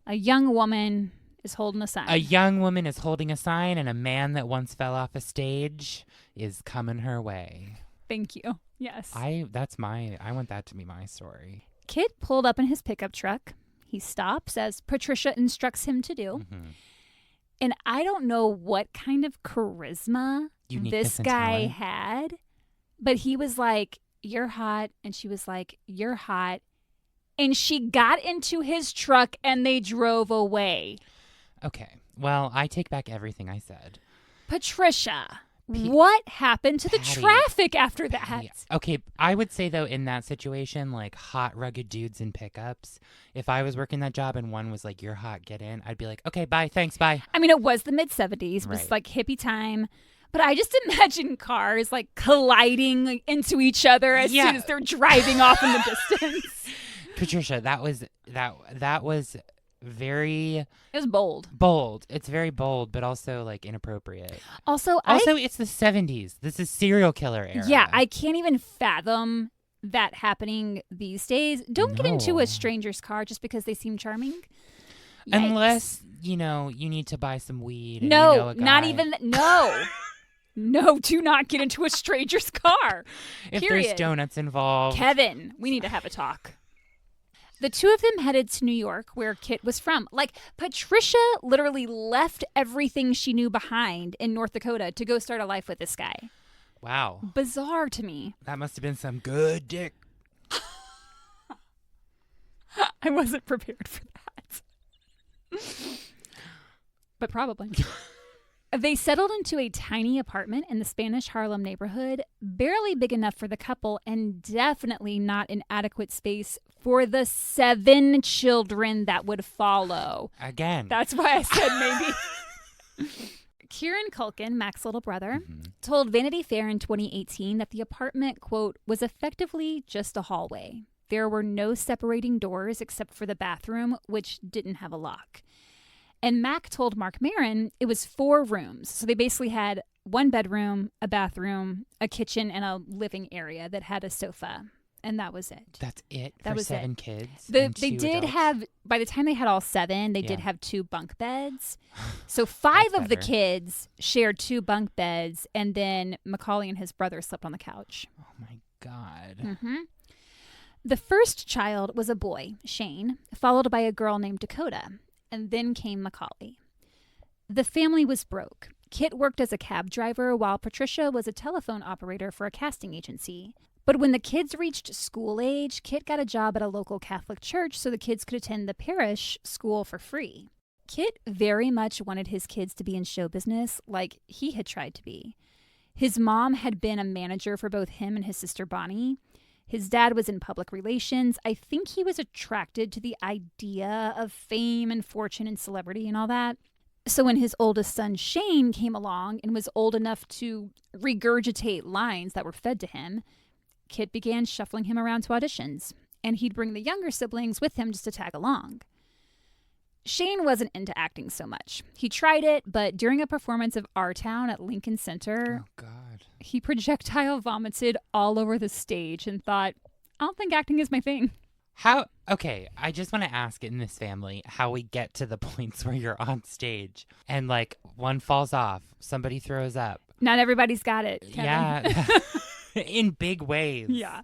Speaker 3: a young woman is holding a sign.
Speaker 2: A young woman is holding a sign, and a man that once fell off a stage is coming her way.
Speaker 3: Thank you. Yes.
Speaker 2: I want that to be my story.
Speaker 3: Kit pulled up in his pickup truck. He stops as Patricia instructs him to do. And I don't know what kind of charisma this guy had, but he was like, "You're hot." And she was like, "You're hot." And she got into his truck and they drove away.
Speaker 2: Okay. Well, I take back everything I said.
Speaker 3: Patricia, what happened to the traffic after that?
Speaker 2: Patty. Okay. I would say, though, in that situation, like hot, rugged dudes in pickups, if I was working that job and one was like, "You're hot, get in," I'd be like, "Okay, bye, thanks, bye."
Speaker 3: I mean, it was the mid-70s. It was like hippie time. But I just imagine cars like colliding into each other as soon as they're driving off in the distance.
Speaker 2: Patricia, that was very...
Speaker 3: It was bold.
Speaker 2: Bold. It's very bold, but also like inappropriate.
Speaker 3: Also,
Speaker 2: it's the 70s. This is serial killer era.
Speaker 3: Yeah, I can't even fathom that happening these days. Don't get into a stranger's car just because they seem charming. Yikes.
Speaker 2: Unless, you need to buy some weed. And
Speaker 3: no,
Speaker 2: a guy.
Speaker 3: not even... No. No, do not get into a stranger's car.
Speaker 2: If
Speaker 3: Period.
Speaker 2: there's donuts involved.
Speaker 3: Kevin, we need to have a talk. The two of them headed to New York, where Kit was from. Like, Patricia literally left everything she knew behind in North Dakota to go start a life with this guy.
Speaker 2: Wow.
Speaker 3: Bizarre to me.
Speaker 2: That must have been some good dick.
Speaker 3: I wasn't prepared for that. But probably. They settled into a tiny apartment in the Spanish Harlem neighborhood, barely big enough for the couple and definitely not an adequate space for the 7 children that would follow.
Speaker 2: Again.
Speaker 3: That's why I said maybe. Kieran Culkin, Mac's little brother, told Vanity Fair in 2018 that the apartment, quote, was effectively just a hallway. There were no separating doors except for the bathroom, which didn't have a lock. And Mac told Marc Maron it was 4 rooms. So they basically had 1 bedroom, a bathroom, a kitchen, and a living area that had a sofa. And that was it.
Speaker 2: That's it
Speaker 3: that
Speaker 2: for
Speaker 3: was
Speaker 2: 7
Speaker 3: it.
Speaker 2: Kids?
Speaker 3: They
Speaker 2: did
Speaker 3: did have, by the time they had all 7, they did have 2 bunk beds. So 5 of the kids shared 2 bunk beds, and then Macaulay and his brother slept on the couch.
Speaker 2: Oh, my God.
Speaker 3: Mm-hmm. The first child was a boy, Shane, followed by a girl named Dakota. And then came Macaulay. The family was broke. Kit worked as a cab driver while Patricia was a telephone operator for a casting agency. But when the kids reached school age, Kit got a job at a local Catholic church so the kids could attend the parish school for free. Kit very much wanted his kids to be in show business like he had tried to be. His mom had been a manager for both him and his sister Bonnie. His dad was in public relations. I think he was attracted to the idea of fame and fortune and celebrity and all that. So when his oldest son, Shane, came along and was old enough to regurgitate lines that were fed to him, Kit began shuffling him around to auditions, and he'd bring the younger siblings with him just to tag along. Shane wasn't into acting so much. He tried it, but during a performance of Our Town at Lincoln Center,
Speaker 2: Oh, God.
Speaker 3: he projectile vomited all over the stage and thought, I don't think acting is my thing.
Speaker 2: Okay, I just want to ask in this family how we get to the points where you're on stage and, like, one falls off, somebody throws up.
Speaker 3: Not everybody's got it, Kevin.
Speaker 2: Yeah. In big ways.
Speaker 3: Yeah.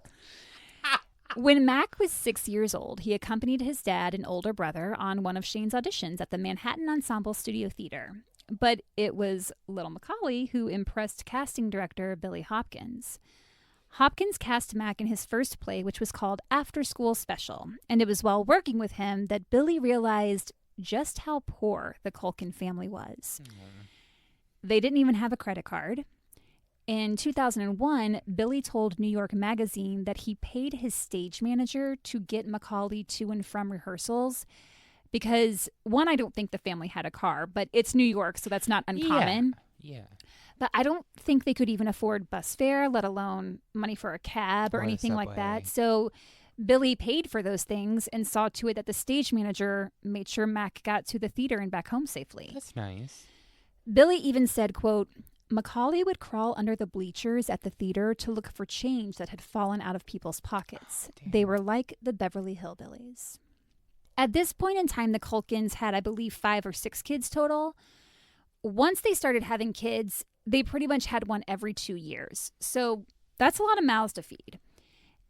Speaker 3: When Mac was 6 years old, he accompanied his dad and older brother on one of Shane's auditions at the Manhattan Ensemble Studio Theater. But it was little Macaulay who impressed casting director Billy Hopkins. Hopkins cast Mac in his first play, which was called After School Special, and it was while working with him that Billy realized just how poor the Culkin family was. They didn't even have a credit card. In 2001, Billy told New York Magazine that he paid his stage manager to get Macaulay to and from rehearsals because, one, I don't think the family had a car, but it's New York, so that's not uncommon.
Speaker 2: Yeah.
Speaker 3: But I don't think they could even afford bus fare, let alone money for a cab or anything like that. So Billy paid for those things and saw to it that the stage manager made sure Mac got to the theater and back home safely.
Speaker 2: That's nice.
Speaker 3: Billy even said, quote, Macaulay would crawl under the bleachers at the theater to look for change that had fallen out of people's pockets. They were like the Beverly Hillbillies. At this point in time, the Culkins had, I believe, 5 or 6 kids total. Once they started having kids, they pretty much had one every 2 years. So that's a lot of mouths to feed.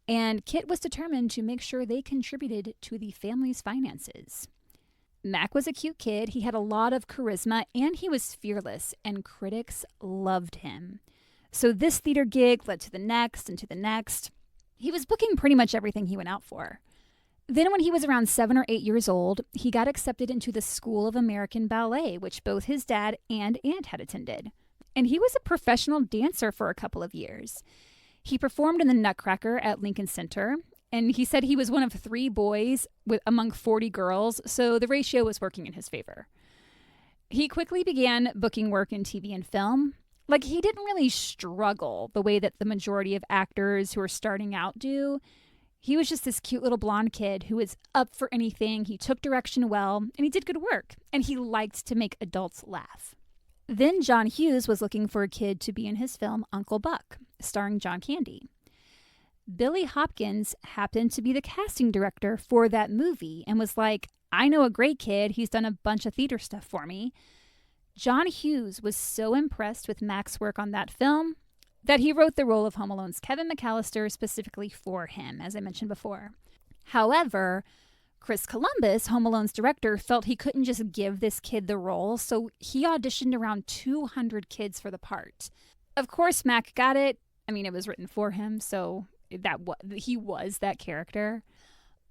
Speaker 3: And Kit was determined to make sure they contributed to the family's finances. Mac was a cute kid, he had a lot of charisma, and he was fearless, and critics loved him. So this theater gig led to the next and to the next. He was booking pretty much everything he went out for. Then when he was around 7 or 8 years old, he got accepted into the School of American Ballet, which both his dad and aunt had attended. And he was a professional dancer for a couple of years. He performed in the Nutcracker at Lincoln Center, and he said he was one of 3 boys among 40 girls, so the ratio was working in his favor. He quickly began booking work in TV and film. Like, he didn't really struggle the way that the majority of actors who are starting out do. He was just this cute little blonde kid who was up for anything. He took direction well, and he did good work, and he liked to make adults laugh. Then John Hughes was looking for a kid to be in his film Uncle Buck, starring John Candy. Billy Hopkins happened to be the casting director for that movie and was like, I know a great kid. He's done a bunch of theater stuff for me. John Hughes was so impressed with Mac's work on that film that he wrote the role of Home Alone's Kevin McAllister specifically for him, as I mentioned before. However, Chris Columbus, Home Alone's director, felt he couldn't just give this kid the role, so he auditioned around 200 kids for the part. Of course, Mac got it. I mean, it was written for him, so he was that character.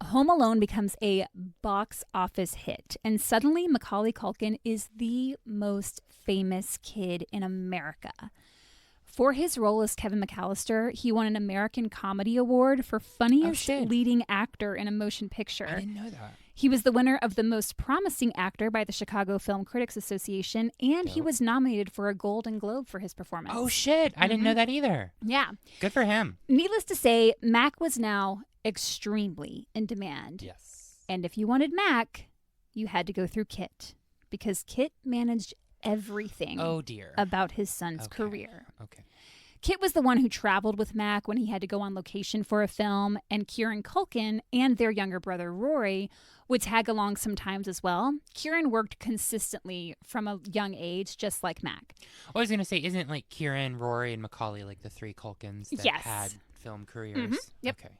Speaker 3: Home Alone becomes a box office hit, and suddenly Macaulay Culkin is the most famous kid in America. For his role as Kevin McAllister, he won an American Comedy Award for Funniest Leading Actor in a Motion Picture.
Speaker 2: I didn't know that.
Speaker 3: He was the winner of the Most Promising Actor by the Chicago Film Critics Association, and he was nominated for a Golden Globe for his performance.
Speaker 2: Oh, shit. I didn't know that either.
Speaker 3: Yeah.
Speaker 2: Good for him.
Speaker 3: Needless to say, Mac was now extremely in demand.
Speaker 2: Yes.
Speaker 3: And if you wanted Mac, you had to go through Kit, because Kit managed everything about his son's career.
Speaker 2: Okay.
Speaker 3: Kit was the one who traveled with Mac when he had to go on location for a film, and Kieran Culkin and their younger brother Rory would tag along sometimes as well. Kieran worked consistently from a young age, just like Mac.
Speaker 2: I was going to say, isn't like Kieran, Rory, and Macaulay like the three Culkins that had film careers?
Speaker 3: Mm-hmm. Yep.
Speaker 2: Okay.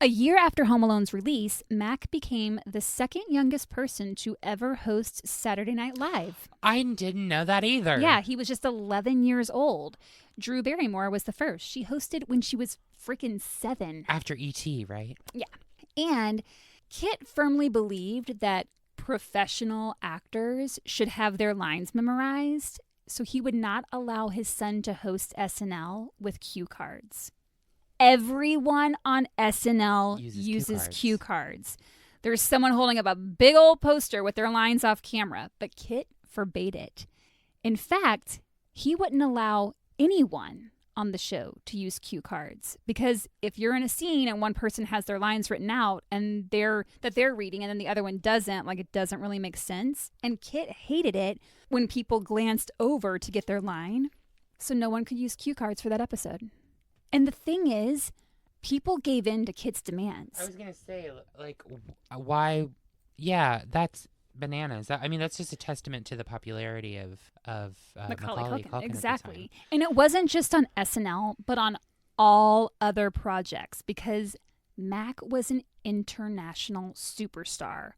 Speaker 3: A year after Home Alone's release, Mac became the second youngest person to ever host Saturday Night Live.
Speaker 2: I didn't know that either.
Speaker 3: Yeah, he was just 11 years old. Drew Barrymore was the first. She hosted when she was freaking 7.
Speaker 2: After E.T., right?
Speaker 3: Yeah. And Kit firmly believed that professional actors should have their lines memorized, so he would not allow his son to host SNL with cue cards. Everyone on SNL uses cue cards. There's someone holding up a big old poster with their lines off camera, but Kit forbade it. In fact, he wouldn't allow anyone on the show to use cue cards, because if you're in a scene and one person has their lines written out and they're reading and then the other one doesn't, like, it doesn't really make sense. And Kit hated it when people glanced over to get their line, so no one could use cue cards for that episode. And the thing is, people gave in to Kit's demands.
Speaker 2: I was going to say, like, why? Yeah, that's bananas. I mean, that's just a testament to the popularity of Macaulay Culkin.
Speaker 3: Exactly. And it wasn't just on SNL, but on all other projects, because Mac was an international superstar.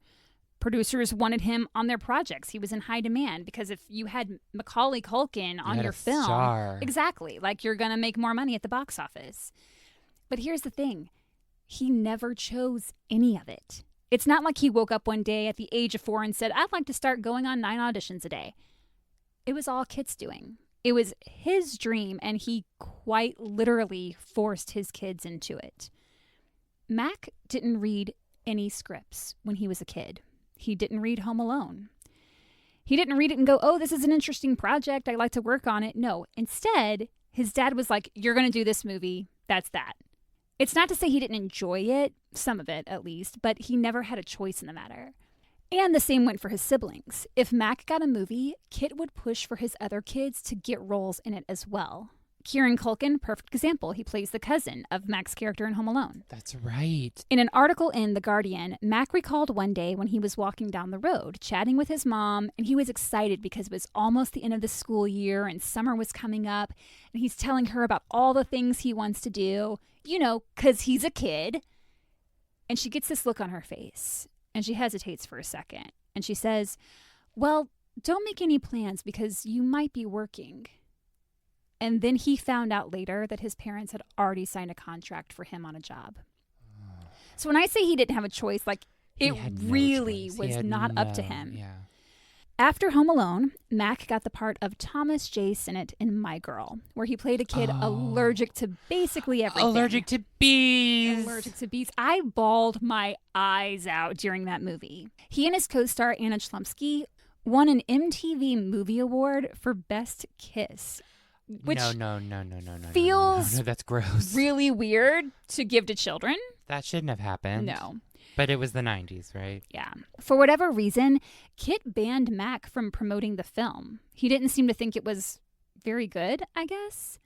Speaker 3: Producers wanted him on their projects. He was in high demand because if you had Macaulay Culkin on your film,
Speaker 2: star.
Speaker 3: Exactly, like, you're going to make more money at the box office. But here's the thing. He never chose any of it. It's not like he woke up one day at the age of 4 and said, I'd like to start going on 9 auditions a day. It was all Kit's doing. It was his dream, and he quite literally forced his kids into it. Mac didn't read any scripts when he was a kid. He didn't read Home Alone. He didn't read it and go, oh, this is an interesting project. I'd like to work on it. No, instead, his dad was like, you're going to do this movie. That's that. It's not to say he didn't enjoy it, some of it at least, but he never had a choice in the matter. And the same went for his siblings. If Mac got a movie, Kit would push for his other kids to get roles in it as well. Kieran Culkin, perfect example. He plays the cousin of Mac's character in Home Alone.
Speaker 2: That's right.
Speaker 3: In an article in The Guardian, Mac recalled one day when he was walking down the road, chatting with his mom, and he was excited because it was almost the end of the school year and summer was coming up, and he's telling her about all the things he wants to do, you know, because he's a kid. And she gets this look on her face, and she hesitates for a second, and she says, well, don't make any plans because you might be working. And then he found out later that his parents had already signed a contract for him on a job. So when I say he didn't have a choice, like, it really was not up to him.
Speaker 2: Yeah.
Speaker 3: After Home Alone, Mac got the part of Thomas J. Sinnott in My Girl, where he played a kid allergic to basically everything.
Speaker 2: Allergic to bees.
Speaker 3: Allergic to bees. I bawled my eyes out during that movie. He and his co-star Anna Chlumsky won an MTV Movie Award for Best Kiss. Which
Speaker 2: no,
Speaker 3: feels
Speaker 2: that's gross.
Speaker 3: Really weird to give to children.
Speaker 2: That shouldn't have happened.
Speaker 3: No.
Speaker 2: But it was the 90s, right?
Speaker 3: Yeah. For whatever reason, Kit banned Mac from promoting the film. He didn't seem to think it was very good, I guess.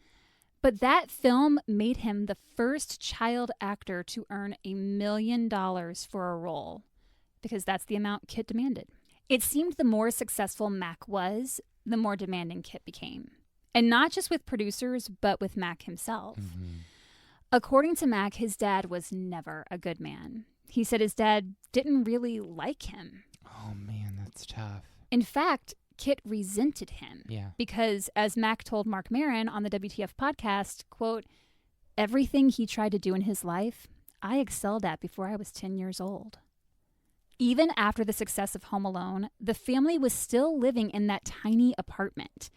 Speaker 3: But that film made him the first child actor to earn $1 million for a role, because that's the amount Kit demanded. It seemed the more successful Mac was, the more demanding Kit became. And not just with producers, but with Mac himself. Mm-hmm. According to Mac, his dad was never a good man. He said his dad didn't really like him.
Speaker 2: Oh, man, that's tough.
Speaker 3: In fact, Kit resented him.
Speaker 2: Yeah.
Speaker 3: Because as Mac told Marc Maron on the WTF podcast, quote, everything he tried to do in his life, I excelled at before I was 10 years old. Even after the success of Home Alone, the family was still living in that tiny apartment.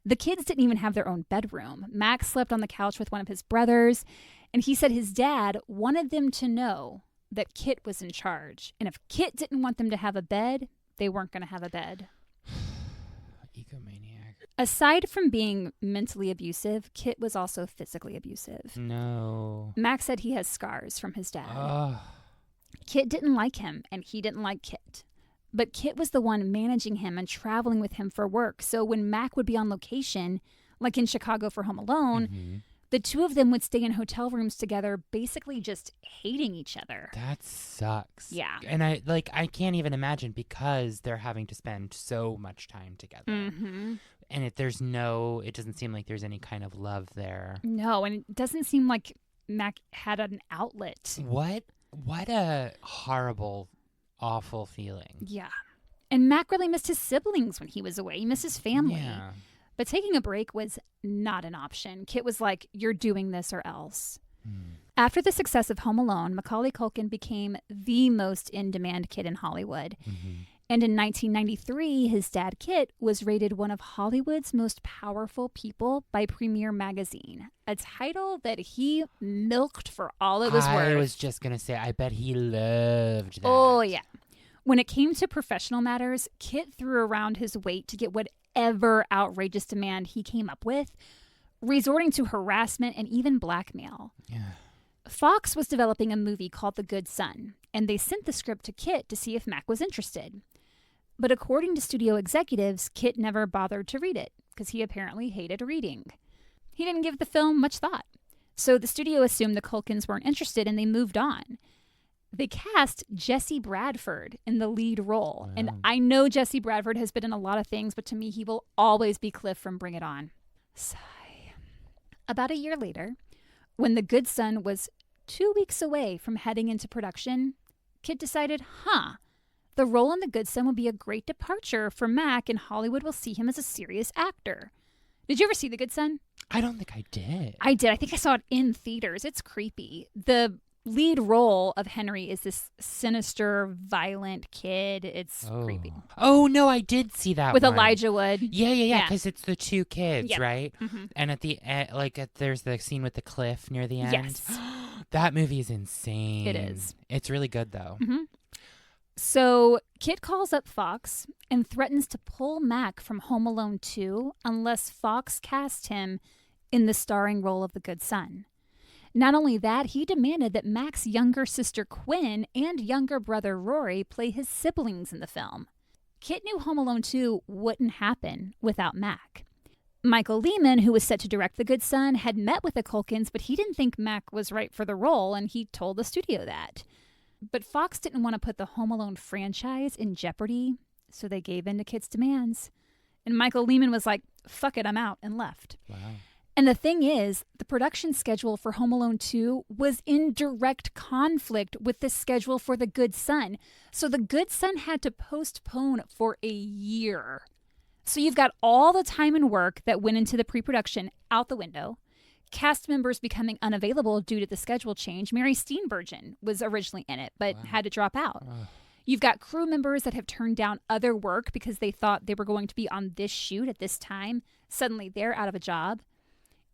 Speaker 3: The kids didn't even have their own bedroom. Mac slept on the couch with one of his brothers, and he said his dad wanted them to know that Kit was in charge. And if Kit didn't want them to have a bed, they weren't going to have a bed.
Speaker 2: Egomaniac.
Speaker 3: Aside from being mentally abusive, Kit was also physically abusive.
Speaker 2: No.
Speaker 3: Mac said he has scars from his dad.
Speaker 2: Ugh.
Speaker 3: Kit didn't like him, and he didn't like Kit. But Kit was the one managing him and traveling with him for work. So when Mac would be on location, like in Chicago for Home Alone, the two of them would stay in hotel rooms together, basically just hating each other.
Speaker 2: That sucks.
Speaker 3: Yeah.
Speaker 2: And I can't even imagine because they're having to spend so much time together.
Speaker 3: Mm-hmm.
Speaker 2: And it doesn't seem like there's any kind of love there.
Speaker 3: No, and it doesn't seem like Mac had an outlet.
Speaker 2: What a horrible, awful feeling.
Speaker 3: Yeah. And Mac really missed his siblings when he was away. He missed his family.
Speaker 2: Yeah.
Speaker 3: But taking a break was not an option. Kit was like, you're doing this or else. After the success of Home Alone, Macaulay Culkin became the most in-demand kid in Hollywood. And in 1993, his dad, Kit, was rated one of Hollywood's most powerful people by Premiere Magazine, a title that he milked for all it was worth.
Speaker 2: I was just going to say, I bet he loved that.
Speaker 3: Oh, yeah. When it came to professional matters, Kit threw around his weight to get whatever outrageous demand he came up with, resorting to harassment and even blackmail.
Speaker 2: Yeah.
Speaker 3: Fox was developing a movie called The Good Son, and they sent the script to Kit to see if Mac was interested. But according to studio executives, Kit never bothered to read it because he apparently hated reading. He didn't give the film much thought. So the studio assumed the Culkins weren't interested and they moved on. They cast Jesse Bradford in the lead role.
Speaker 2: Wow.
Speaker 3: And I know Jesse Bradford has been in a lot of things, but to me, he will always be Cliff from Bring It On. Sigh. About a year later, when The Good Son was 2 weeks away from heading into production, Kit decided, the role in The Good Son would be a great departure for Mac, and Hollywood will see him as a serious actor. Did you ever see The Good Son?
Speaker 2: I don't think I did.
Speaker 3: I did. I think I saw it in theaters. It's creepy. The lead role of Henry is this sinister, violent kid. It's creepy.
Speaker 2: Oh, no, I did see that
Speaker 3: with
Speaker 2: one.
Speaker 3: Elijah Wood.
Speaker 2: Yeah, because it's the two kids,
Speaker 3: Yep.
Speaker 2: right?
Speaker 3: Mm-hmm.
Speaker 2: And at the end, there's the scene with the cliff near the end.
Speaker 3: Yes.
Speaker 2: That movie is insane.
Speaker 3: It is.
Speaker 2: It's really good, though.
Speaker 3: Mm-hmm. So Kit calls up Fox and threatens to pull Mac from Home Alone 2 unless Fox cast him in the starring role of The Good Son. Not only that, he demanded that Mac's younger sister Quinn and younger brother Rory play his siblings in the film. Kit knew Home Alone 2 wouldn't happen without Mac. Michael Lehman, who was set to direct The Good Son, had met with the Culkins, but he didn't think Mac was right for the role, and he told the studio that. But Fox didn't want to put the Home Alone franchise in jeopardy, so they gave in to Kit's demands. And Michael Lehman was like, fuck it, I'm out, and left.
Speaker 2: Wow.
Speaker 3: And the thing is, the production schedule for Home Alone 2 was in direct conflict with the schedule for The Good Son. So The Good Son had to postpone for a year. So you've got all the time and work that went into the pre-production out the window. Cast members becoming unavailable due to the schedule change. Mary Steenburgen was originally in it, but had to drop out. You've got crew members that have turned down other work because they thought they were going to be on this shoot at this time. Suddenly they're out of a job.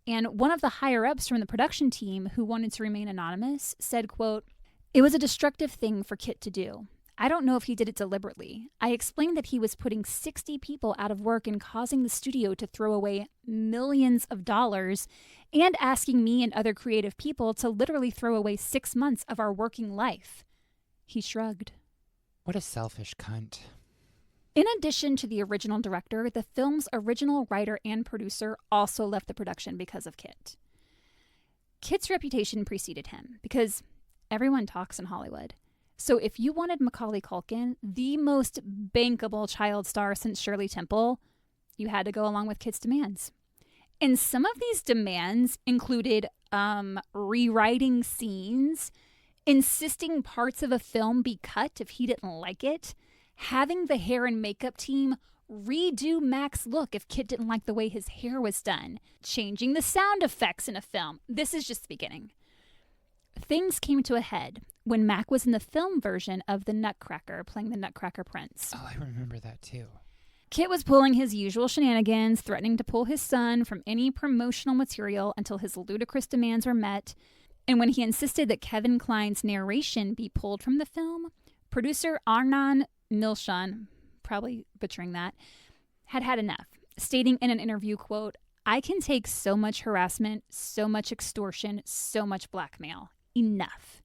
Speaker 3: And one of the higher-ups from the production team who wanted to remain anonymous said, quote, "It was a destructive thing for Kit to do. I don't know if he did it deliberately. I explained that he was putting 60 people out of work and causing the studio to throw away millions of dollars and asking me and other creative people to literally throw away 6 months of our working life." He shrugged.
Speaker 2: What a selfish cunt.
Speaker 3: In addition to the original director, the film's original writer and producer also left the production because of Kit. Kit's reputation preceded him because everyone talks in Hollywood. So if you wanted Macaulay Culkin, the most bankable child star since Shirley Temple, you had to go along with Kit's demands. And some of these demands included rewriting scenes insisting parts of a film be cut if he didn't like it, having the hair and makeup team redo Mac's look if Kit didn't like the way his hair was done, changing the sound effects in a film. This is just the beginning. Things came to a head when Mac was in the film version of The Nutcracker, playing the Nutcracker Prince.
Speaker 2: Oh, I remember that too.
Speaker 3: Kit was pulling his usual shenanigans, threatening to pull his son from any promotional material until his ludicrous demands were met. And when he insisted that Kevin Kline's narration be pulled from the film, producer Arnon Milchan, probably butchering that, had enough, stating in an interview, quote, "I can take so much harassment, so much extortion, so much blackmail. Enough."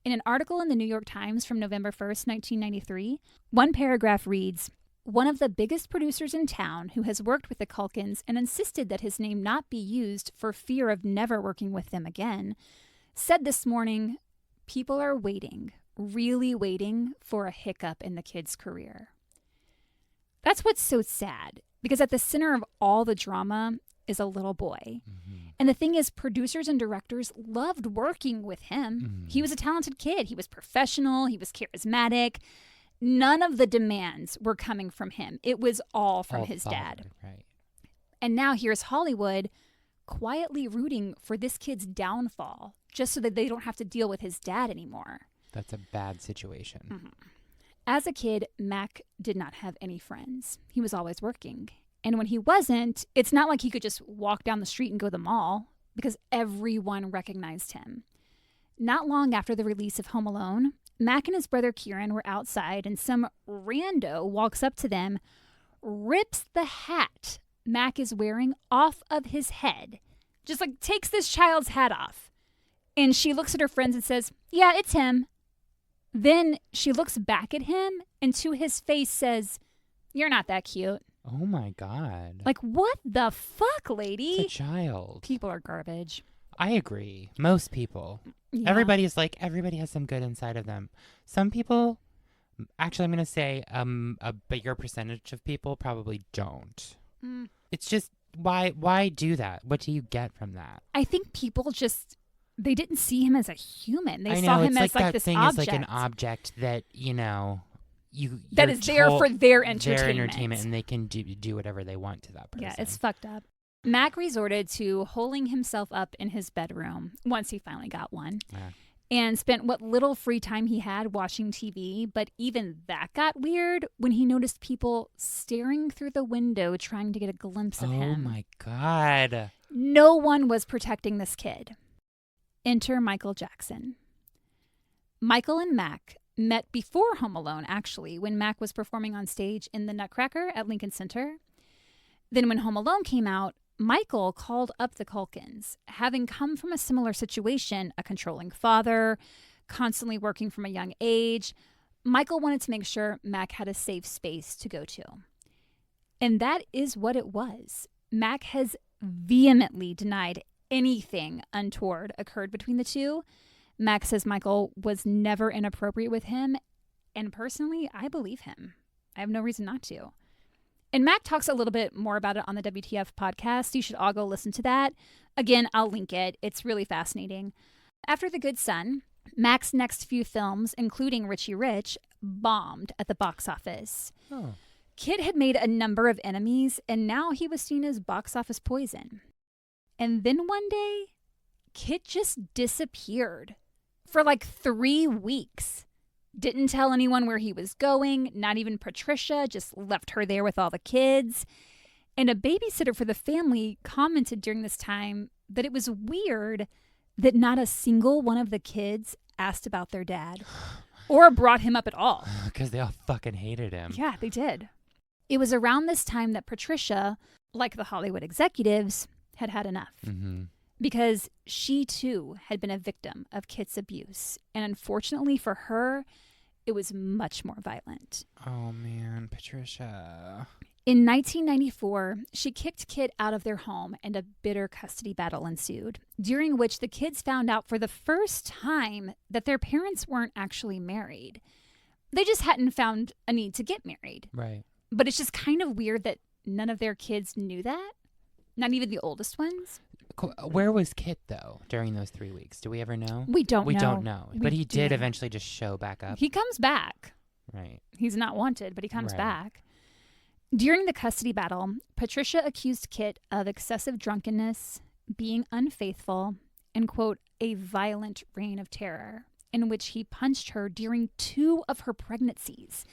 Speaker 3: In an article in the New York Times from November 1st, 1993, one paragraph reads, "One of the biggest producers in town who has worked with the Culkins and insisted that his name not be used for fear of never working with them again, said this morning, people are waiting, really waiting for a hiccup in the kid's career." That's what's so sad, because at the center of all the drama is a little boy.
Speaker 2: Mm-hmm.
Speaker 3: And the thing is, producers and directors loved working with him.
Speaker 2: Mm-hmm.
Speaker 3: He was a talented kid. He was professional. He was charismatic. None of the demands were coming from him. It was all from his dad.
Speaker 2: Right.
Speaker 3: And now here's Hollywood quietly rooting for this kid's downfall just so that they don't have to deal with his dad anymore.
Speaker 2: That's a bad situation.
Speaker 3: Mm-hmm. As a kid, Mac did not have any friends. He was always working. And when he wasn't, it's not like he could just walk down the street and go to the mall, because everyone recognized him. Not long after the release of Home Alone, Mac and his brother Kieran were outside, and some rando walks up to them, rips the hat Mac is wearing off of his head, just like takes this child's hat off. And she looks at her friends and says, "Yeah, it's him." Then she looks back at him and to his face says, "You're not that cute."
Speaker 2: Oh my God.
Speaker 3: Like, what the fuck, lady?
Speaker 2: It's a child.
Speaker 3: People are garbage.
Speaker 2: I agree. Most people.
Speaker 3: Yeah.
Speaker 2: Everybody has some good inside of them. Some people, actually, I'm going to say a bigger percentage of people probably don't.
Speaker 3: Mm.
Speaker 2: It's just, why do that? What do you get from that?
Speaker 3: I think people just, they didn't see him as a human. They
Speaker 2: I know,
Speaker 3: saw him
Speaker 2: it's
Speaker 3: as
Speaker 2: like
Speaker 3: like
Speaker 2: that
Speaker 3: this
Speaker 2: thing
Speaker 3: object.
Speaker 2: is like an object that,
Speaker 3: That is there for their entertainment.
Speaker 2: and they can do whatever they want to that person.
Speaker 3: Yeah, it's fucked up. Mac resorted to holing himself up in his bedroom once he finally got one.
Speaker 2: Yeah.
Speaker 3: And spent what little free time he had watching TV, but even that got weird when he noticed people staring through the window trying to get a glimpse of him.
Speaker 2: Oh my God.
Speaker 3: No one was protecting this kid. Enter Michael Jackson. Michael and Mac met before Home Alone, actually, when Mac was performing on stage in the Nutcracker at Lincoln Center. Then when Home Alone came out, Michael called up the Culkins, having come from a similar situation, a controlling father, constantly working from a young age. Michael wanted to make sure Mac had a safe space to go to. And that is what it was. Mac has vehemently denied anything untoward occurred between the two. Mac says Michael was never inappropriate with him, and personally, I believe him. I have no reason not to. And Mac talks a little bit more about it on the WTF podcast. You should all go listen to that. Again, I'll link it. It's really fascinating. After The Good Son, Mac's next few films, including Richie Rich, bombed at the box office.
Speaker 2: Oh.
Speaker 3: Kid had made a number of enemies, and now he was seen as box office poison. And then one day, Kid just disappeared for like 3 weeks. Didn't tell anyone where he was going, not even Patricia, just left her there with all the kids. And a babysitter for the family commented during this time that it was weird that not a single one of the kids asked about their dad or brought him up at all.
Speaker 2: Because they all fucking hated him.
Speaker 3: Yeah, they did. It was around this time that Patricia, like the Hollywood executives, had had enough.
Speaker 2: Mm-hmm.
Speaker 3: Because she, too, had been a victim of Kit's abuse. And unfortunately for her, it was much more violent.
Speaker 2: Oh, man, Patricia.
Speaker 3: In 1994, she kicked Kit out of their home and a bitter custody battle ensued, during which the kids found out for the first time that their parents weren't actually married. They just hadn't found a need to get married.
Speaker 2: Right.
Speaker 3: But it's just kind of weird that none of their kids knew that. Not even the oldest ones.
Speaker 2: Where was Kit, though, during those 3 weeks? Do we ever know?
Speaker 3: We don't know.
Speaker 2: We don't know. But he did
Speaker 3: don't.
Speaker 2: eventually just show back up.
Speaker 3: He comes back.
Speaker 2: Right.
Speaker 3: He's not wanted, but he comes
Speaker 2: Right.
Speaker 3: back. During the custody battle, Patricia accused Kit of excessive drunkenness, being unfaithful, and, quote, a violent reign of terror, in which he punched her during 2 of her pregnancies,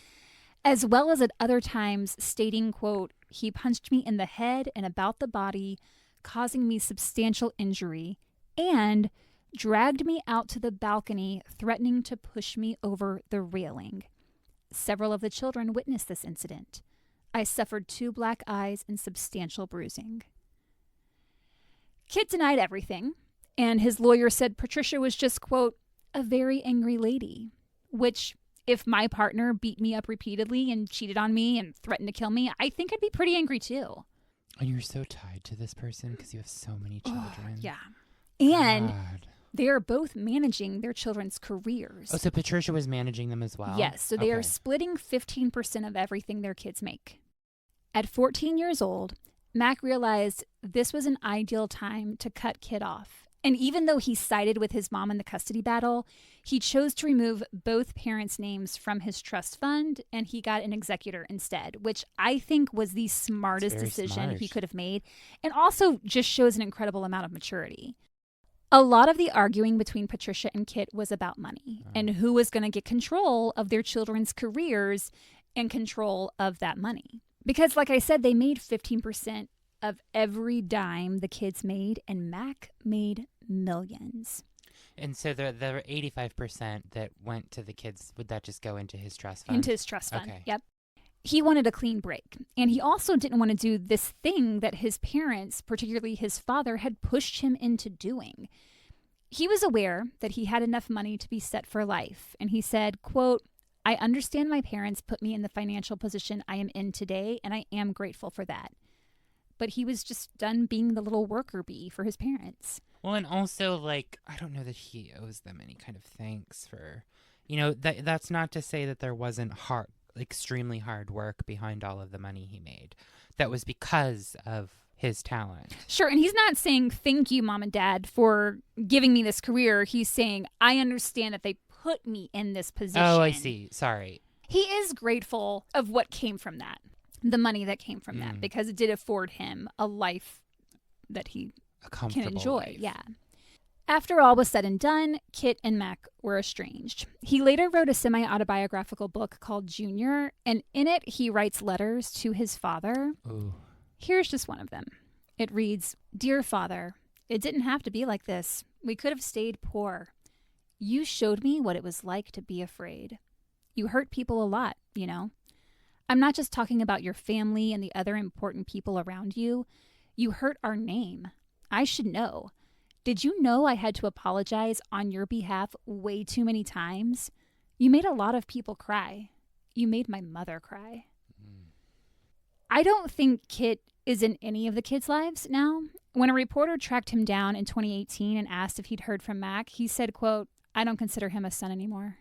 Speaker 3: as well as at other times stating, quote, he punched me in the head and about the body, causing me substantial injury, and dragged me out to the balcony, threatening to push me over the railing. Several of the children witnessed this incident. I suffered 2 black eyes and substantial bruising. Kit denied everything, and his lawyer said Patricia was just, quote, a very angry lady, which, if my partner beat me up repeatedly and cheated on me and threatened to kill me, I think I'd be pretty angry too.
Speaker 2: And you're so tied to this person because you have so many children.
Speaker 3: Yeah. And
Speaker 2: God.
Speaker 3: they are both managing their children's careers.
Speaker 2: Oh, so Patricia was managing them as well?
Speaker 3: Yes, so they are
Speaker 2: Okay.
Speaker 3: splitting 15% of everything their kids make. At 14 years old, Mac realized this was an ideal time to cut Kit off. And even though he sided with his mom in the custody battle, he chose to remove both parents' names from his trust fund, and he got an executor instead, which I think was the smartest
Speaker 2: very
Speaker 3: decision
Speaker 2: smart.
Speaker 3: he could have made, and also just shows an incredible amount of maturity. A lot of the arguing between Patricia and Kit was about money and who was going to get control of their children's careers and control of that money. Because, like I said, they made 15% of every dime the kids made, and Mac made millions.
Speaker 2: And so the 85% that went to the kids, would that just go into his trust fund?
Speaker 3: Into his trust fund,
Speaker 2: Okay.
Speaker 3: Yep. He wanted a clean break, and he also didn't want to do this thing that his parents, particularly his father, had pushed him into doing. He was aware that he had enough money to be set for life, and he said, quote, I understand my parents put me in the financial position I am in today, and I am grateful for that. But he was just done being the little worker bee for his parents.
Speaker 2: Well, and also, like, I don't know that he owes them any kind of thanks for, you know, that's not to say that there wasn't extremely hard work behind all of the money he made. That was because of his talent.
Speaker 3: Sure, and he's not saying thank you, Mom and Dad, for giving me this career. He's saying I understand that they put me in this position.
Speaker 2: Oh, I see. Sorry.
Speaker 3: He is grateful of what came from that, the money that came from that, because it did afford him a life that he
Speaker 2: A comfortable
Speaker 3: can enjoy.
Speaker 2: life.
Speaker 3: Yeah. After all was said and done, Kit and Mac were estranged. He later wrote a semi-autobiographical book called Junior, and in it he writes letters to his father.
Speaker 2: Ooh.
Speaker 3: Here's just one of them. It reads, Dear Father, it didn't have to be like this. We could have stayed poor. You showed me what it was like to be afraid. You hurt people a lot, you know. I'm not just talking about your family and the other important people around you. You hurt our name. I should know. Did you know I had to apologize on your behalf way too many times? You made a lot of people cry. You made my mother cry. I don't think Kit is in any of the kids' lives now. When a reporter tracked him down in 2018 and asked if he'd heard from Mac, he said, quote, I don't consider him a son anymore.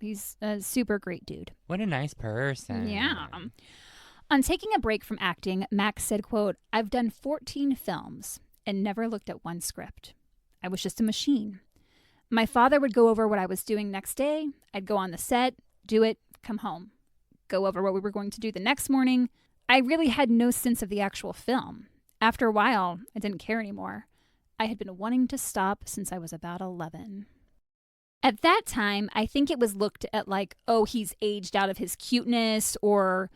Speaker 3: He's a super great dude.
Speaker 2: What a nice person.
Speaker 3: Yeah. On taking a break from acting, Mac said, quote, I've done 14 films and never looked at one script. I was just a machine. My father would go over what I was doing next day. I'd go on the set, do it, come home. Go over what we were going to do the next morning. I really had no sense of the actual film. After a while, I didn't care anymore. I had been wanting to stop since I was about 11. At that time, I think it was looked at like, oh, he's aged out of his cuteness, or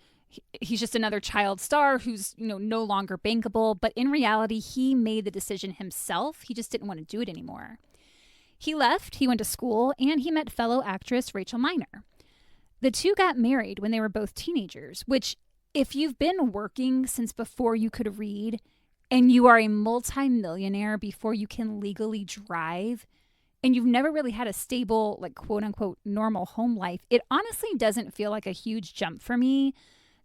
Speaker 3: he's just another child star who's, no longer bankable. But in reality, he made the decision himself. He just didn't want to do it anymore. He left, he went to school, and he met fellow actress Rachel Miner. The two got married when they were both teenagers, which, if you've been working since before you could read, and you are a multi-millionaire before you can legally drive, and you've never really had a stable, like, quote-unquote, normal home life, it honestly doesn't feel like a huge jump for me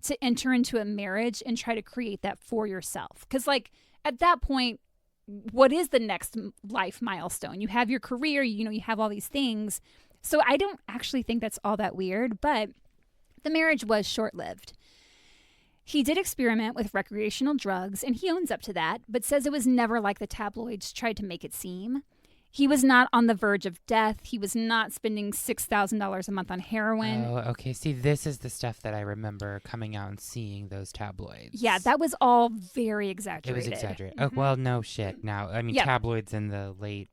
Speaker 3: to enter into a marriage and try to create that for yourself. Because, like, at that point, what is the next life milestone? You have your career, you have all these things. So I don't actually think that's all that weird, but the marriage was short-lived. He did experiment with recreational drugs, and he owns up to that, but says it was never like the tabloids tried to make it seem. He was not on the verge of death. He was not spending $6,000 a month on heroin.
Speaker 2: Oh, okay. See, this is the stuff that I remember coming out and seeing those tabloids.
Speaker 3: Yeah, that was all very exaggerated.
Speaker 2: It was exaggerated.
Speaker 3: Mm-hmm.
Speaker 2: Oh, well, no shit. Now, I mean, tabloids in the late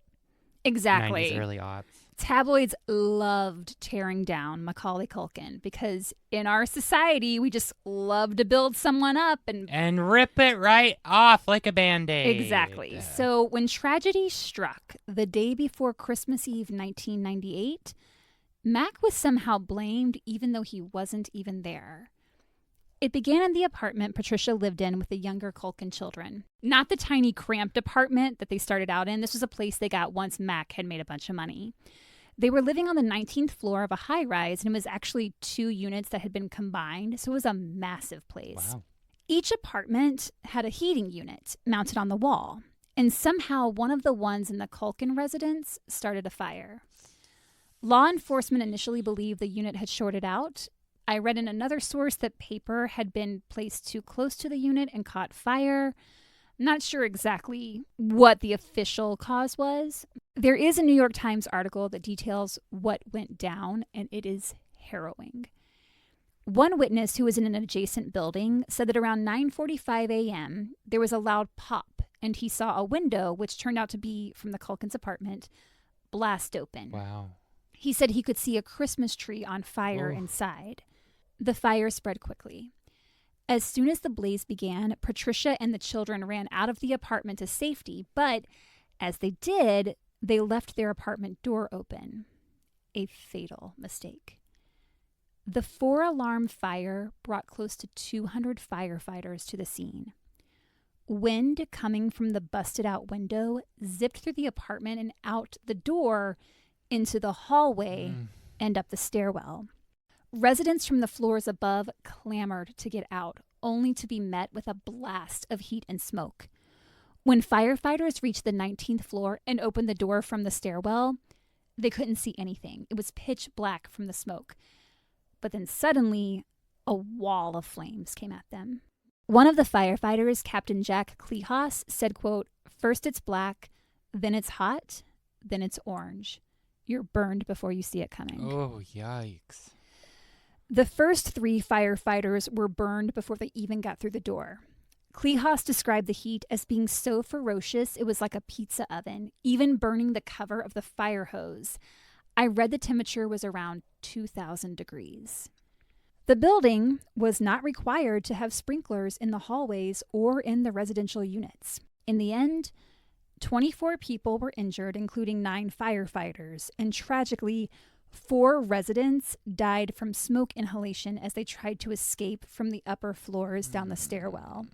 Speaker 2: 90s, early aughts.
Speaker 3: Tabloids loved tearing down Macaulay Culkin because in our society, we just love to build someone up
Speaker 2: and rip it right off like a Band-Aid.
Speaker 3: Exactly. So when tragedy struck the day before Christmas Eve 1998, Mac was somehow blamed even though he wasn't even there. It began in the apartment Patricia lived in with the younger Culkin children. Not the tiny cramped apartment that they started out in. This was a place they got once Mac had made a bunch of money. They were living on the 19th floor of a high-rise, and it was actually 2 units that had been combined, so it was a massive place.
Speaker 2: Wow.
Speaker 3: Each apartment had a heating unit mounted on the wall, and somehow one of the ones in the Culkin residence started a fire. Law enforcement initially believed the unit had shorted out. I read in another source that paper had been placed too close to the unit and caught fire. Not sure exactly what the official cause was. There is a New York Times article that details what went down, and it is harrowing. One witness who was in an adjacent building said that around 9:45 a.m., there was a loud pop, and he saw a window, which turned out to be from the Culkin's apartment, blast open.
Speaker 2: Wow.
Speaker 3: He said he could see a Christmas tree on fire
Speaker 2: Oof.
Speaker 3: inside. The fire spread quickly. As soon as the blaze began, Patricia and the children ran out of the apartment to safety, but as they did, they left their apartment door open. A fatal mistake. The 4-alarm fire brought close to 200 firefighters to the scene. Wind coming from the busted-out window zipped through the apartment and out the door into the hallway and up the stairwell. Residents from the floors above clamored to get out, only to be met with a blast of heat and smoke. When firefighters reached the 19th floor and opened the door from the stairwell, they couldn't see anything. It was pitch black from the smoke. But then suddenly, a wall of flames came at them. One of the firefighters, Captain Jack Klehas, said, quote, "First it's black, then it's hot, then it's orange. You're burned before you see it coming."
Speaker 2: Oh, yikes.
Speaker 3: The first 3 firefighters were burned before they even got through the door. Klehas described the heat as being so ferocious it was like a pizza oven, even burning the cover of the fire hose. I read the temperature was around 2,000 degrees. The building was not required to have sprinklers in the hallways or in the residential units. In the end, 24 people were injured, including 9 firefighters, and tragically, 4 residents died from smoke inhalation as they tried to escape from the upper floors down the stairwell.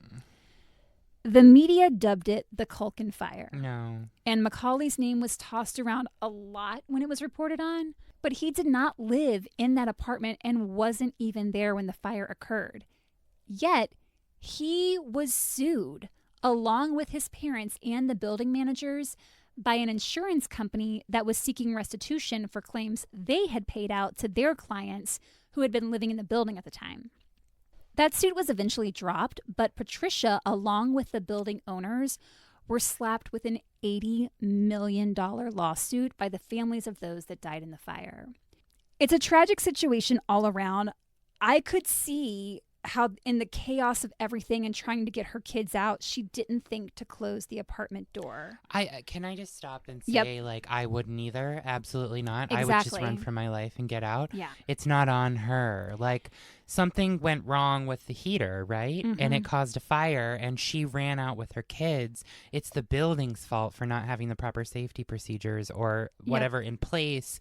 Speaker 3: The media dubbed it the Culkin Fire.
Speaker 2: No.
Speaker 3: And Macaulay's name was tossed around a lot when it was reported on, but he did not live in that apartment and wasn't even there when the fire occurred. Yet, he was sued, along with his parents and the building managers, by an insurance company that was seeking restitution for claims they had paid out to their clients who had been living in the building at the time. That suit was eventually dropped, but Patricia, along with the building owners, were slapped with an $80 million lawsuit by the families of those that died in the fire. It's a tragic situation all around. I could see how in the chaos of everything and trying to get her kids out, she didn't think to close the apartment door.
Speaker 2: Can I just stop and say, like, I wouldn't either. Absolutely not.
Speaker 3: Exactly.
Speaker 2: I would just run for my life and get out.
Speaker 3: Yeah.
Speaker 2: It's not on her. Like, something went wrong with the heater, right?
Speaker 3: Mm-hmm.
Speaker 2: And it caused a fire, and she ran out with her kids. It's the building's fault for not having the proper safety procedures or whatever in place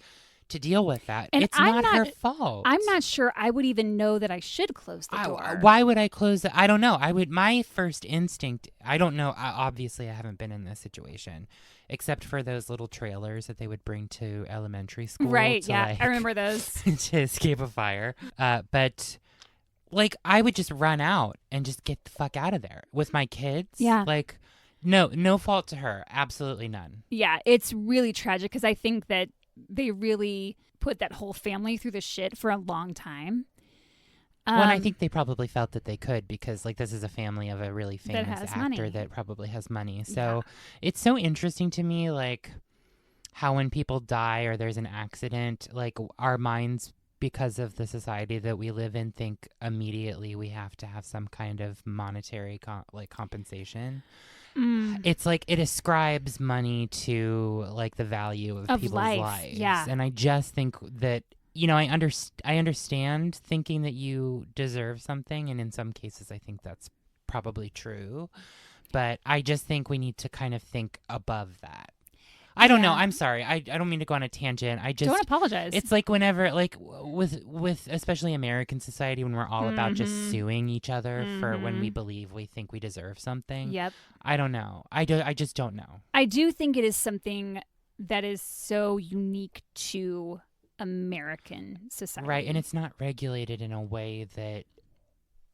Speaker 2: to deal with that.
Speaker 3: And
Speaker 2: it's not her fault.
Speaker 3: I'm not sure I would even know that I should close the door.
Speaker 2: Why would I close it? I don't know. My first instinct, I don't know. Obviously, I haven't been in this situation, except for those little trailers that they would bring to elementary school.
Speaker 3: Right,
Speaker 2: to,
Speaker 3: I remember those.
Speaker 2: to escape a fire. But, like, I would just run out and just get the fuck out of there with my kids.
Speaker 3: Yeah.
Speaker 2: Like, no fault to her. Absolutely none.
Speaker 3: Yeah, it's really tragic because I think that they really put that whole family through the shit for a long time.
Speaker 2: Well, and I think they probably felt that they could because, like, this is a family of a really famous actor
Speaker 3: money.
Speaker 2: that probably has money. So it's so interesting to me, like, how when people die or there's an accident, like, our minds, because of the society that we live in, think immediately we have to have some kind of monetary compensation. It's like it ascribes money to, like, the value of people's lives.
Speaker 3: Yeah.
Speaker 2: And I just think that, you know, I understand thinking that you deserve something, and in some cases I think that's probably true. But I just think we need to kind of think above that. I don't know. I'm sorry. I don't mean to go on a tangent. I just
Speaker 3: don't apologize.
Speaker 2: It's like whenever, like, with especially American society, when we're all about just suing each other for when we believe we think we deserve something.
Speaker 3: Yep.
Speaker 2: I don't know. I just don't know.
Speaker 3: I do think it is something that is so unique to American society.
Speaker 2: Right, and it's not regulated in a way that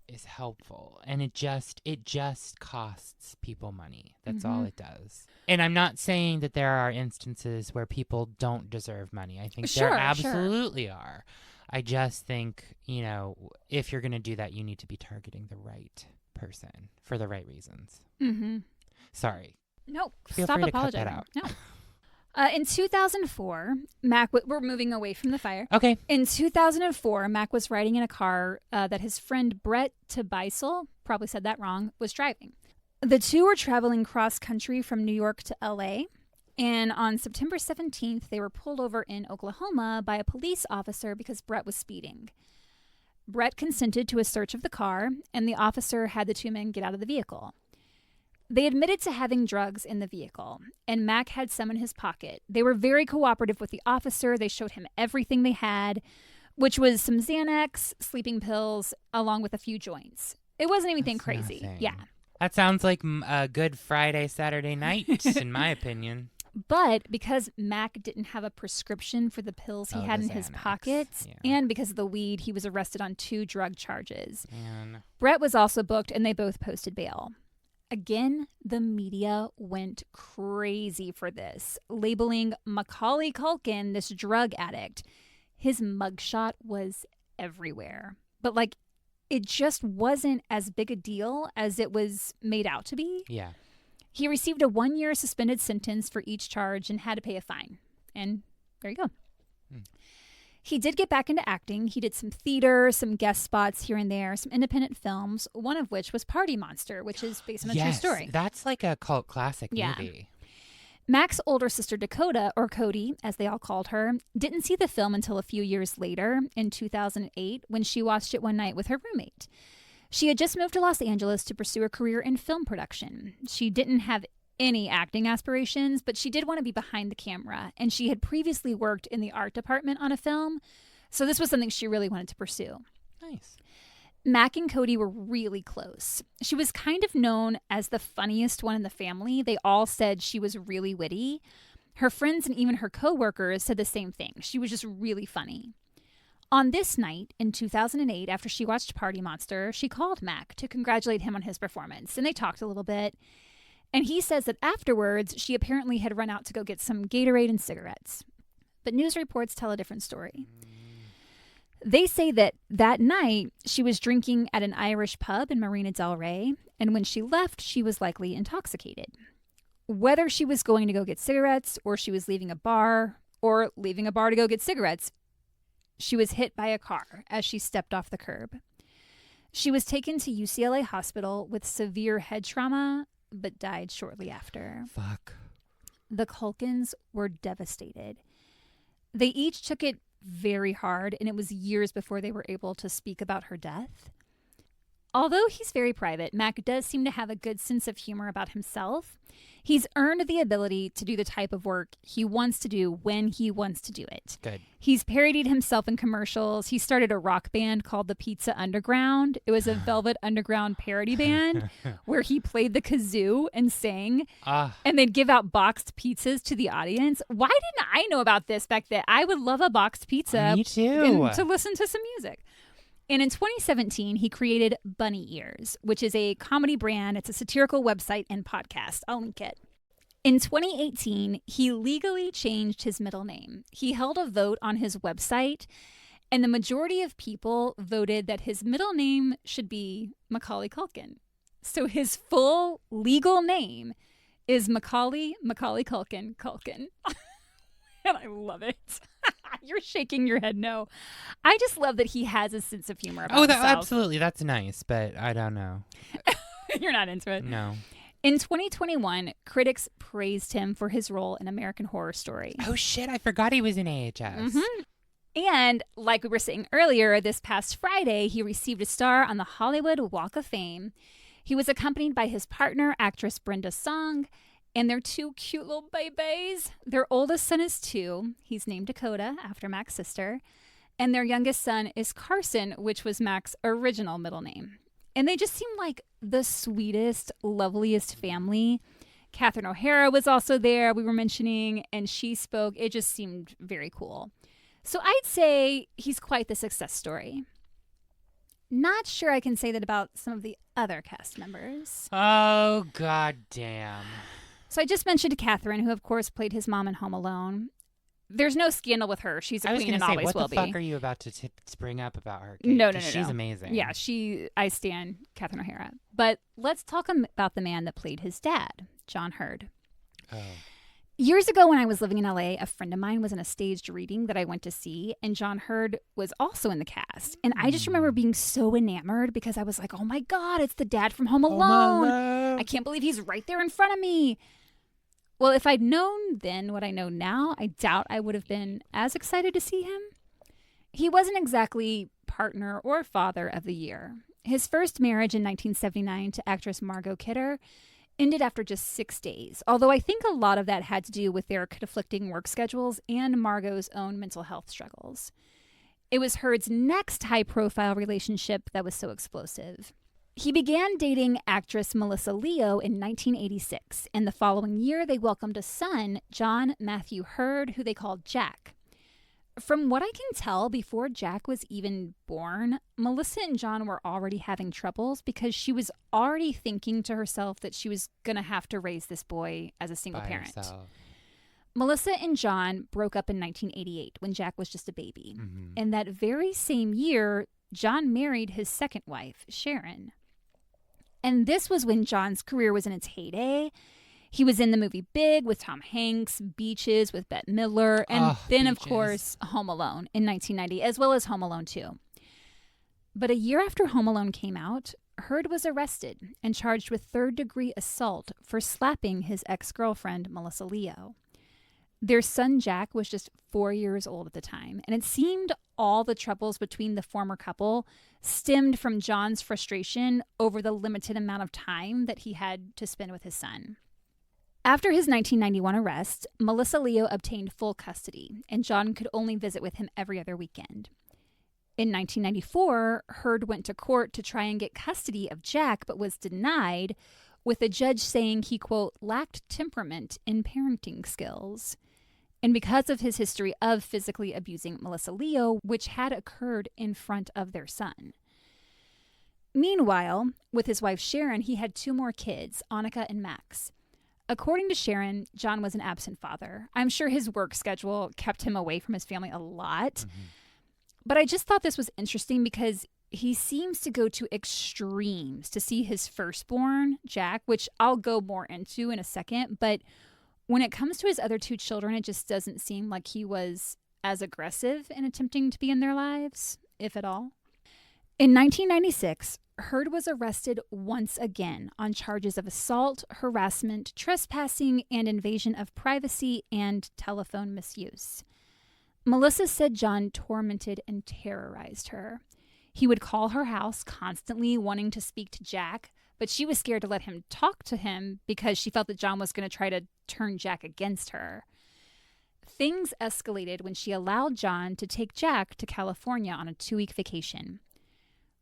Speaker 2: is helpful, and it just costs people money. That's all it does. And I'm not saying that there are instances where people don't deserve money. I think there absolutely are. I just think, you know, if you're going to do that, you need to be targeting the right person for the right reasons. Sorry.
Speaker 3: No,
Speaker 2: Feel
Speaker 3: stop
Speaker 2: free to
Speaker 3: apologizing.
Speaker 2: cut that out.
Speaker 3: No. In 2004, Mac, we're moving away from the fire.
Speaker 2: Okay.
Speaker 3: In 2004, Mac was riding in a car that his friend Brett Tobisel, probably said that wrong, was driving. The two were traveling cross-country from New York to L.A., and on September 17th, they were pulled over in Oklahoma by a police officer because Brett was speeding. Brett consented to a search of the car, and the officer had the two men get out of the vehicle. They admitted to having drugs in the vehicle, and Mac had some in his pocket. They were very cooperative with the officer. They showed him everything they had, which was some Xanax, sleeping pills, along with a few joints. It wasn't anything crazy.
Speaker 2: Nothing.
Speaker 3: Yeah.
Speaker 2: That sounds like a good Friday, Saturday night, in my opinion.
Speaker 3: But because Mac didn't have a prescription for the pills he had in his pockets, and because of the weed, he was arrested on 2 drug charges.
Speaker 2: Man.
Speaker 3: Brett was also booked, and they both posted bail. Again, the media went crazy for this, labeling Macaulay Culkin this drug addict. His mugshot was everywhere. But, like, it just wasn't as big a deal as it was made out to be.
Speaker 2: Yeah.
Speaker 3: He received a 1-year suspended sentence for each charge and had to pay a fine. And there you go. He did get back into acting. He did some theater, some guest spots here and there, some independent films, one of which was Party Monster, which is based on a true story.
Speaker 2: That's like a cult classic movie.
Speaker 3: Mac's older sister Dakota, or Cody, as they all called her, didn't see the film until a few years later, in 2008, when she watched it one night with her roommate. She had just moved to Los Angeles to pursue a career in film production. She didn't have any acting aspirations, but she did want to be behind the camera, and she had previously worked in the art department on a film, so this was something she really wanted to pursue.
Speaker 2: Nice.
Speaker 3: Mac and Cody were really close. She was kind of known as the funniest one in the family. They all said she was really witty. Her friends and even her coworkers said the same thing. She was just really funny. On this night in 2008, after she watched Party Monster, she called Mac to congratulate him on his performance, and they talked a little bit. And he says that afterwards, she apparently had run out to go get some Gatorade and cigarettes. But news reports tell a different story. They say that night, she was drinking at an Irish pub in Marina del Rey, and when she left, she was likely intoxicated. Whether she was going to go get cigarettes, or she was leaving a bar, or leaving a bar to go get cigarettes, she was hit by a car as she stepped off the curb. She was taken to UCLA Hospital with severe head trauma, but died shortly after.
Speaker 2: Fuck.
Speaker 3: The Culkins were devastated. They each took it very hard, and it was years before they were able to speak about her death. Although he's very private, Mac does seem to have a good sense of humor about himself. He's earned the ability to do the type of work he wants to do when he wants to do it.
Speaker 2: Good.
Speaker 3: He's parodied himself in commercials. He started a rock band called the Pizza Underground. It was a Velvet Underground parody band where he played the kazoo and sang, and they'd give out boxed pizzas to the audience. Why didn't I know about this back then? I would love a boxed pizza.
Speaker 2: Me too.
Speaker 3: And to listen to some music. And in 2017, he created Bunny Ears, which is a comedy brand. It's a satirical website and podcast. I'll link it. In 2018, he legally changed his middle name. He held a vote on his website, And the majority of people voted that his middle name should be Macaulay Culkin. So his full legal name is Macaulay Culkin. And I love it. You're shaking your head no. I just love that he has a sense of humor about himself.
Speaker 2: Absolutely. That's nice, but I don't know.
Speaker 3: You're not into it?
Speaker 2: No.
Speaker 3: In 2021, critics praised him for his role in American Horror Story.
Speaker 2: Oh, shit. I forgot he was in AHS.
Speaker 3: Mm-hmm. And like we were saying earlier, this past Friday, he received a star on the Hollywood Walk of Fame. He was accompanied by his partner, actress Brenda Song, and their 2 cute little babies. Their oldest son is 2. He's named Dakota, after Mac's sister. And their youngest son is Carson, which was Mac's original middle name. And they just seem like the sweetest, loveliest family. Catherine O'Hara was also there, we were mentioning, and she spoke. It just seemed very cool. So I'd say he's quite the success story. Not sure I can say that about some of the other cast members.
Speaker 2: Oh, goddamn.
Speaker 3: So I just mentioned Catherine, who of course played his mom in Home Alone. There's no scandal with her. She's a queen and always will be.
Speaker 2: What the fuck are you about to bring up about her?
Speaker 3: Kate? No.
Speaker 2: She's amazing.
Speaker 3: Yeah, I stan Catherine O'Hara. But let's talk about the man that played his dad, John Hurd.
Speaker 2: Oh.
Speaker 3: Years ago when I was living in LA, a friend of mine was in a staged reading that I went to see, and John Hurd was also in the cast. And I just remember being so enamored because I was like, oh my God, it's the dad from Home Alone. I can't believe he's right there in front of me. Well, if I'd known then what I know now, I doubt I would have been as excited to see him. He wasn't exactly partner or father of the year. His first marriage in 1979 to actress Margot Kidder ended after just 6 days, although I think a lot of that had to do with their conflicting work schedules and Margot's own mental health struggles. It was Hurd's next high-profile relationship that was so explosive. He began dating actress Melissa Leo in 1986, and the following year they welcomed a son, John Matthew Hurd, who they called Jack. From what I can tell, before Jack was even born, Melissa and John were already having troubles because she was already thinking to herself that she was going to have to raise this boy as a single parent.
Speaker 2: Herself.
Speaker 3: Melissa and John broke up in 1988 when Jack was just a baby.
Speaker 2: Mm-hmm.
Speaker 3: And that very same year, John married his second wife, Sharon. And this was when John's career was in its heyday. He was in the movie Big with Tom Hanks, Beaches with Bette Midler, and then, Beaches. Of course, Home Alone in 1990, as well as Home Alone 2. But a year after Home Alone came out, Hurd was arrested and charged with third-degree assault for slapping his ex-girlfriend, Melissa Leo. Their son, Jack, was just 4 years old at the time, and it seemed all the troubles between the former couple stemmed from John's frustration over the limited amount of time that he had to spend with his son. After his 1991 arrest, Melissa Leo obtained full custody, and John could only visit with him every other weekend. In 1994, Hurd went to court to try and get custody of Jack, but was denied, with the judge saying he, quote, lacked temperament in parenting skills. And because of his history of physically abusing Melissa Leo, which had occurred in front of their son. Meanwhile, with his wife Sharon, he had 2 more kids, Annika and Max. According to Sharon, John was an absent father. I'm sure his work schedule kept him away from his family a lot. Mm-hmm. But I just thought this was interesting because he seems to go to extremes to see his firstborn, Jack, which I'll go more into in a second. But when it comes to his other 2 children, it just doesn't seem like he was as aggressive in attempting to be in their lives, if at all. In 1996, Hurd was arrested once again on charges of assault, harassment, trespassing, and invasion of privacy and telephone misuse. Melissa said John tormented and terrorized her. He would call her house constantly wanting to speak to Jack, but she was scared to let him talk to him because she felt that John was going to try to turn Jack against her. Things escalated when she allowed John to take Jack to California on a 2-week vacation.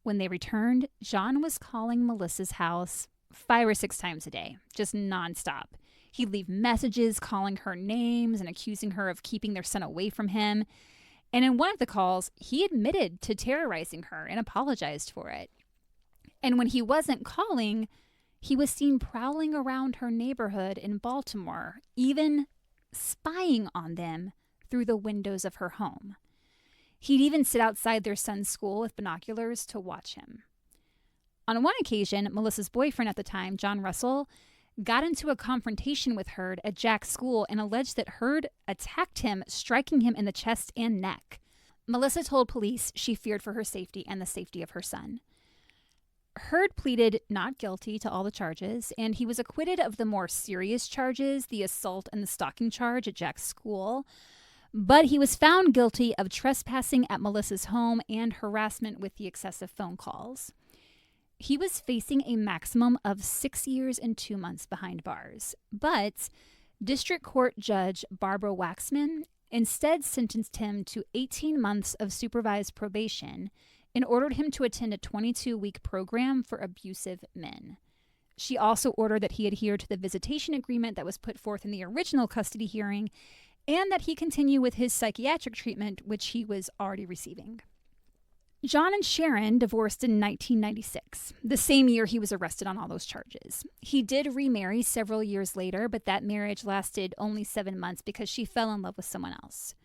Speaker 3: When they returned, John was calling Melissa's house 5 or 6 times a day, just nonstop. He'd leave messages calling her names and accusing her of keeping their son away from him. And in one of the calls, he admitted to terrorizing her and apologized for it. And when he wasn't calling, he was seen prowling around her neighborhood in Baltimore, even spying on them through the windows of her home. He'd even sit outside their son's school with binoculars to watch him. On one occasion, Melissa's boyfriend at the time, John Russell, got into a confrontation with Heard at Jack's school and alleged that Heard attacked him, striking him in the chest and neck. Melissa told police she feared for her safety and the safety of her son. Heard pleaded not guilty to all the charges, and he was acquitted of the more serious charges, the assault and the stalking charge at Jack's school. But he was found guilty of trespassing at Melissa's home and harassment with the excessive phone calls. He was facing a maximum of 6 years and 2 months behind bars. But District Court Judge Barbara Waxman instead sentenced him to 18 months of supervised probation and ordered him to attend a 22-week program for abusive men. She also ordered that he adhere to the visitation agreement that was put forth in the original custody hearing and that he continue with his psychiatric treatment, which he was already receiving. John and Sharon divorced in 1996, the same year he was arrested on all those charges. He did remarry several years later, but that marriage lasted only 7 months because she fell in love with someone else.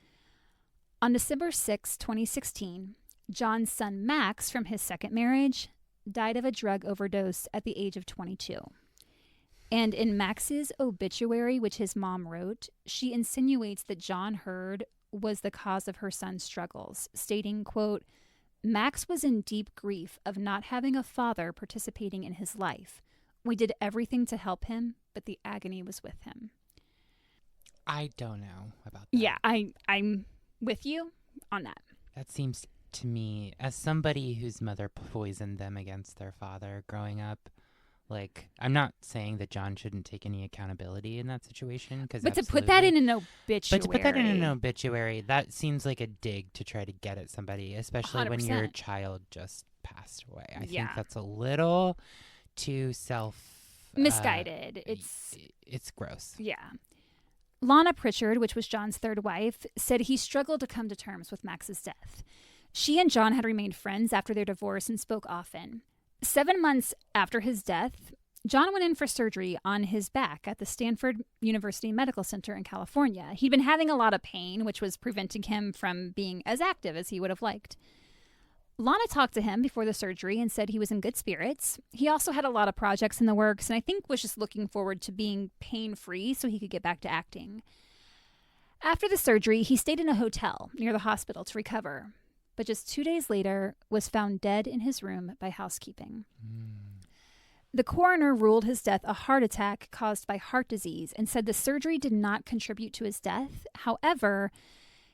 Speaker 3: On December 6, 2016, John's son Max, from his second marriage, died of a drug overdose at the age of 22. And in Max's obituary, which his mom wrote, she insinuates that John Heard was the cause of her son's struggles, stating, quote, "Max was in deep grief of not having a father participating in his life. We did everything to help him, but the agony was with him."
Speaker 2: I don't know about that.
Speaker 3: Yeah, I'm with you on that.
Speaker 2: That seems to me, as somebody whose mother poisoned them against their father growing up, like, I'm not saying that John shouldn't take any accountability in that situation.
Speaker 3: But to put that in an obituary.
Speaker 2: That seems like a dig to try to get at somebody, especially
Speaker 3: 100%.
Speaker 2: when your child just passed away. I
Speaker 3: Yeah.
Speaker 2: think that's a little too
Speaker 3: misguided.
Speaker 2: It's gross.
Speaker 3: Yeah. Lana Pritchard, which was John's third wife, said he struggled to come to terms with Max's death. She and John had remained friends after their divorce and spoke often. 7 months after his death, John went in for surgery on his back at the Stanford University Medical Center in California. He'd been having a lot of pain, which was preventing him from being as active as he would have liked. Lana talked to him before the surgery and said he was in good spirits. He also had a lot of projects in the works and I think was just looking forward to being pain-free so he could get back to acting. After the surgery, he stayed in a hotel near the hospital to recover, but just 2 days later was found dead in his room by housekeeping. The coroner ruled his death a heart attack caused by heart disease and said the surgery did not contribute to his death. However,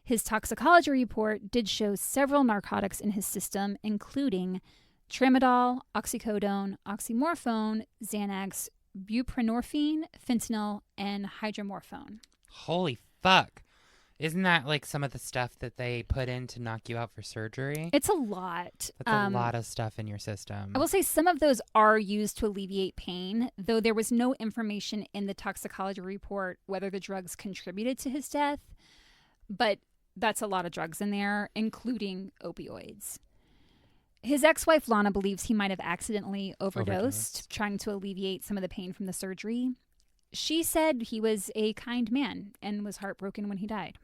Speaker 3: his toxicology report did show several narcotics in his system, including tramadol, oxycodone, oxymorphone, Xanax, buprenorphine, fentanyl, and hydromorphone.
Speaker 2: Holy fuck. Isn't that like some of the stuff that they put in to knock you out for surgery?
Speaker 3: It's a lot.
Speaker 2: That's a lot of stuff in your system.
Speaker 3: I will say some of those are used to alleviate pain, though there was no information in the toxicology report whether the drugs contributed to his death. But that's a lot of drugs in there, including opioids. His ex-wife, Lana, believes he might have accidentally overdosed, trying to alleviate some of the pain from the surgery. She said he was a kind man and was heartbroken when he died.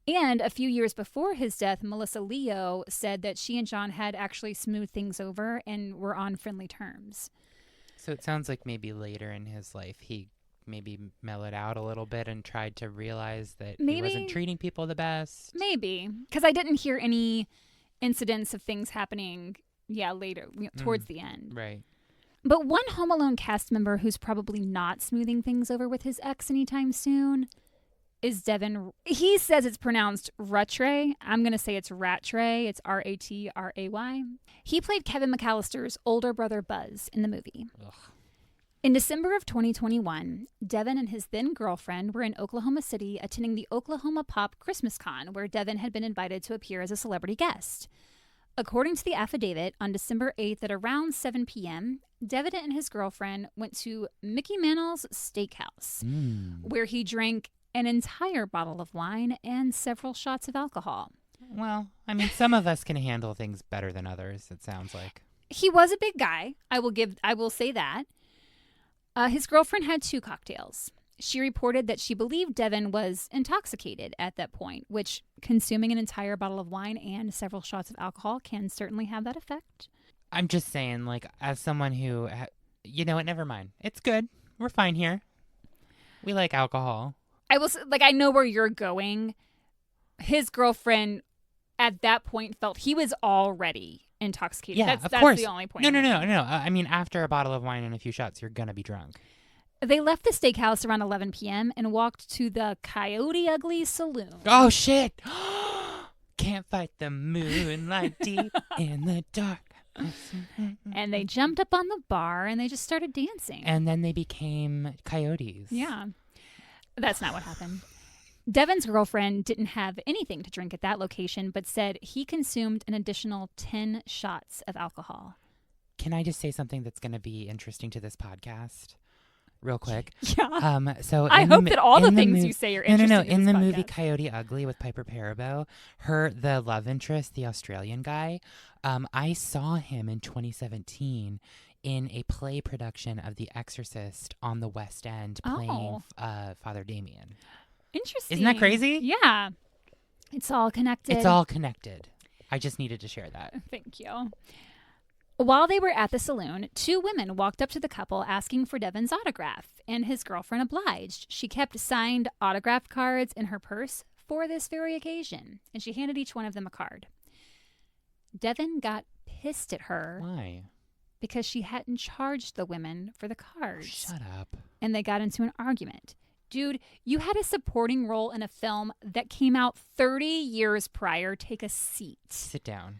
Speaker 3: And a few years before his death, Melissa Leo said that she and John had actually smoothed things over and were on friendly terms.
Speaker 2: So it sounds like maybe later in his life he maybe mellowed out a little bit and tried to realize that he wasn't treating people the best.
Speaker 3: Maybe. Because I didn't hear any incidents of things happening, later, towards the end.
Speaker 2: Right.
Speaker 3: But one Home Alone cast member who's probably not smoothing things over with his ex anytime soon is Devin. He says it's pronounced Rattray. I'm going to say it's Rattray. It's Ratray. He played Kevin McAllister's older brother Buzz in the movie.
Speaker 2: Ugh.
Speaker 3: In December of 2021, Devin and his then girlfriend were in Oklahoma City attending the Oklahoma Pop Christmas Con, where Devin had been invited to appear as a celebrity guest. According to the affidavit, on December 8th at around 7 p.m., Devin and his girlfriend went to Mickey Mantle's Steakhouse, where he drank an entire bottle of wine and several shots of alcohol.
Speaker 2: Well, I mean, some of us can handle things better than others, it sounds like.
Speaker 3: He was a big guy. I will say that. His girlfriend had 2 cocktails. She reported that she believed Devin was intoxicated at that point, which consuming an entire bottle of wine and several shots of alcohol can certainly have that effect.
Speaker 2: I'm just saying, like, as someone who, you know what, never mind. It's good. We're fine here. We like alcohol.
Speaker 3: I know where you're going. His girlfriend at that point felt he was already intoxicated.
Speaker 2: Yeah,
Speaker 3: that's
Speaker 2: course.
Speaker 3: the only point.
Speaker 2: No. I mean, after a bottle of wine and a few shots, you're going to be drunk.
Speaker 3: They left the steakhouse around 11 p.m. and walked to the Coyote Ugly Saloon.
Speaker 2: Oh, shit. Can't fight the moonlight deep in the dark.
Speaker 3: And they jumped up on the bar and they just started dancing.
Speaker 2: And then they became coyotes.
Speaker 3: Yeah. That's not what happened. Devin's girlfriend didn't have anything to drink at that location, but said he consumed an additional 10 shots of alcohol.
Speaker 2: Can I just say something that's going to be interesting to this podcast? Real quick.
Speaker 3: Yeah.
Speaker 2: So
Speaker 3: I hope that all the things you say are interesting.
Speaker 2: No. In the
Speaker 3: podcast.
Speaker 2: movie Coyote Ugly with Piper Perabo, the love interest, the Australian guy, I saw him in 2017 in a play production of The Exorcist on the West End playing Father Damien.
Speaker 3: Interesting.
Speaker 2: Isn't that crazy?
Speaker 3: Yeah. It's all connected.
Speaker 2: It's all connected. I just needed to share that.
Speaker 3: Thank you. While they were at the saloon, 2 women walked up to the couple asking for Devin's autograph, and his girlfriend obliged. She kept signed autograph cards in her purse for this very occasion, and she handed each one of them a card. Devin got pissed at her.
Speaker 2: Why?
Speaker 3: Because she hadn't charged the women for the cards.
Speaker 2: Shut up.
Speaker 3: And they got into an argument. Dude, you had a supporting role in a film that came out 30 years prior. Take a seat.
Speaker 2: Sit down.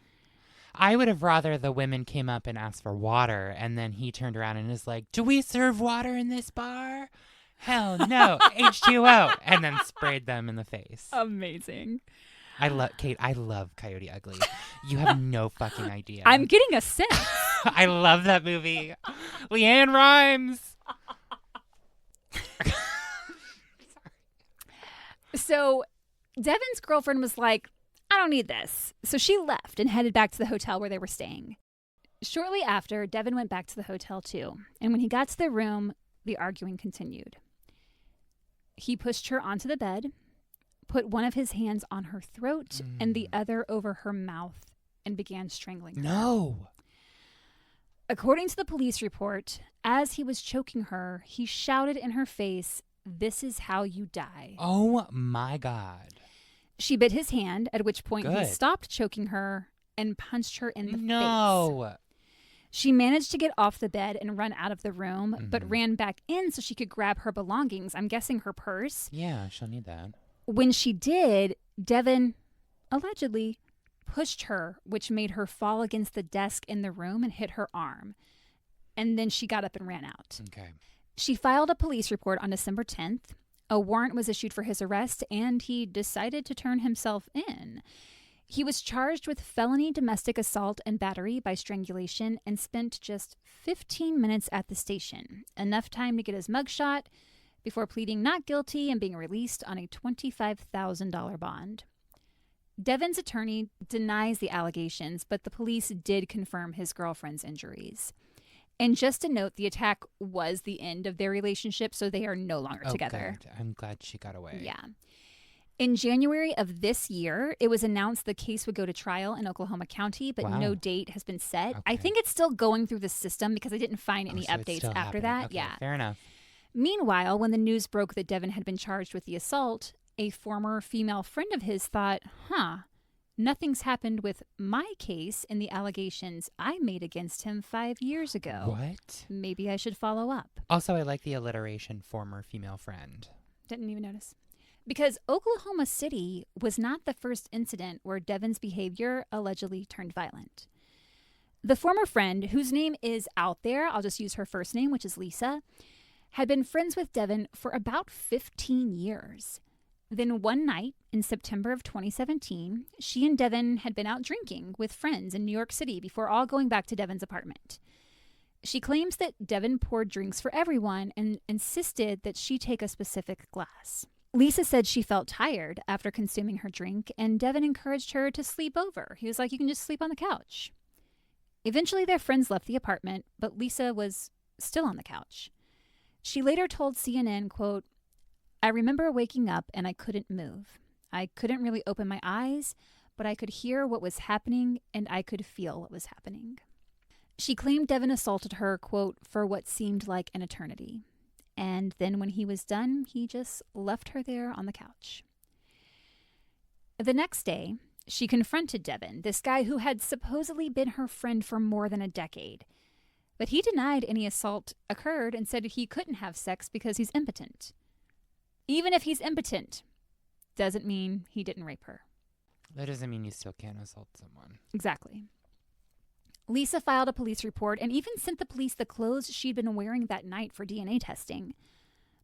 Speaker 2: I would have rather the women came up and asked for water, and then he turned around and is like, "Do we serve water in this bar? Hell no, H2O," and then sprayed them in the face.
Speaker 3: Amazing.
Speaker 2: I love Coyote Ugly. You have no fucking idea.
Speaker 3: I'm getting a sense.
Speaker 2: I love that movie. Leanne Rimes.
Speaker 3: So Devin's girlfriend was like, "I don't need this." So she left and headed back to the hotel where they were staying. Shortly after, Devin went back to the hotel too. And when he got to the room, the arguing continued. He pushed her onto the bed, put one of his hands on her throat and the other over her mouth, and began strangling her.
Speaker 2: No.
Speaker 3: According to the police report, as he was choking her, he shouted in her face, "This is how you die."
Speaker 2: Oh my God.
Speaker 3: She bit his hand, at which point he
Speaker 2: Good.
Speaker 3: stopped choking her and punched her in the face.
Speaker 2: No.
Speaker 3: She managed to get off the bed and run out of the room, but ran back in so she could grab her belongings, I'm guessing her purse.
Speaker 2: Yeah, she'll need that.
Speaker 3: When she did, Devin allegedly pushed her, which made her fall against the desk in the room and hit her arm. And then she got up and ran out.
Speaker 2: Okay.
Speaker 3: She filed a police report on December 10th. A warrant was issued for his arrest, and he decided to turn himself in. He was charged with felony domestic assault and battery by strangulation and spent just 15 minutes at the station, enough time to get his mugshot before pleading not guilty and being released on a $25,000 bond. Devin's attorney denies the allegations, but the police did confirm his girlfriend's injuries. And just to note, the attack was the end of their relationship, so they are no longer together.
Speaker 2: Good. I'm glad she got away.
Speaker 3: Yeah. In January of this year, it was announced the case would go to trial in Oklahoma County, but no date has been set.
Speaker 2: Okay.
Speaker 3: I think it's still going through the system because I didn't find any
Speaker 2: so it's
Speaker 3: updates
Speaker 2: still
Speaker 3: after
Speaker 2: happening.
Speaker 3: that.
Speaker 2: Okay,
Speaker 3: Yeah.
Speaker 2: fair enough.
Speaker 3: Meanwhile, when the news broke that Devin had been charged with the assault, a former female friend of his thought, nothing's happened with my case and the allegations I made against him 5 years ago.
Speaker 2: What?
Speaker 3: Maybe I should follow up.
Speaker 2: Also, I like the alliteration former female friend.
Speaker 3: Didn't even notice. Because Oklahoma City was not the first incident where Devin's behavior allegedly turned violent. The former friend, whose name is out there, I'll just use her first name, which is Lisa, had been friends with Devin for about 15 years. Then one night in September of 2017, she and Devin had been out drinking with friends in New York City before all going back to Devin's apartment. She claims that Devin poured drinks for everyone and insisted that she take a specific glass. Lisa said she felt tired after consuming her drink, and Devin encouraged her to sleep over. He was like, "You can just sleep on the couch." Eventually, their friends left the apartment, but Lisa was still on the couch. She later told CNN, quote, I remember waking up and I couldn't move. I couldn't really open my eyes, but I could hear what was happening and I could feel what was happening. She claimed Devin assaulted her, quote, for what seemed like an eternity. And then when he was done, he just left her there on the couch. The next day, she confronted Devin, this guy who had supposedly been her friend for more than a decade. But he denied any assault occurred and said he couldn't have sex because he's impotent. Even if he's impotent, doesn't mean he didn't rape her.
Speaker 2: That doesn't mean you still can't assault someone.
Speaker 3: Exactly. Lisa filed a police report and even sent the police the clothes she'd been wearing that night for DNA testing.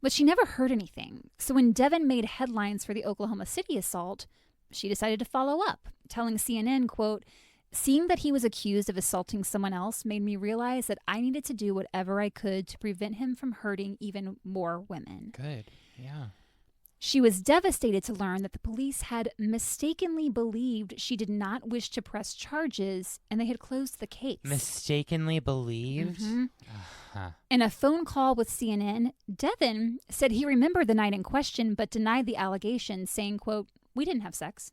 Speaker 3: But she never heard anything. So when Devin made headlines for the Oklahoma City assault, she decided to follow up, telling CNN, quote, seeing that he was accused of assaulting someone else made me realize that I needed to do whatever I could to prevent him from hurting even more women.
Speaker 2: Good. Yeah.
Speaker 3: She was devastated to learn that the police had mistakenly believed she did not wish to press charges and they had closed the case.
Speaker 2: Mistakenly believed?
Speaker 3: Mm-hmm.
Speaker 2: Uh-huh.
Speaker 3: In a phone call with CNN, Devin said he remembered the night in question but denied the allegations, saying, quote, we didn't have sex.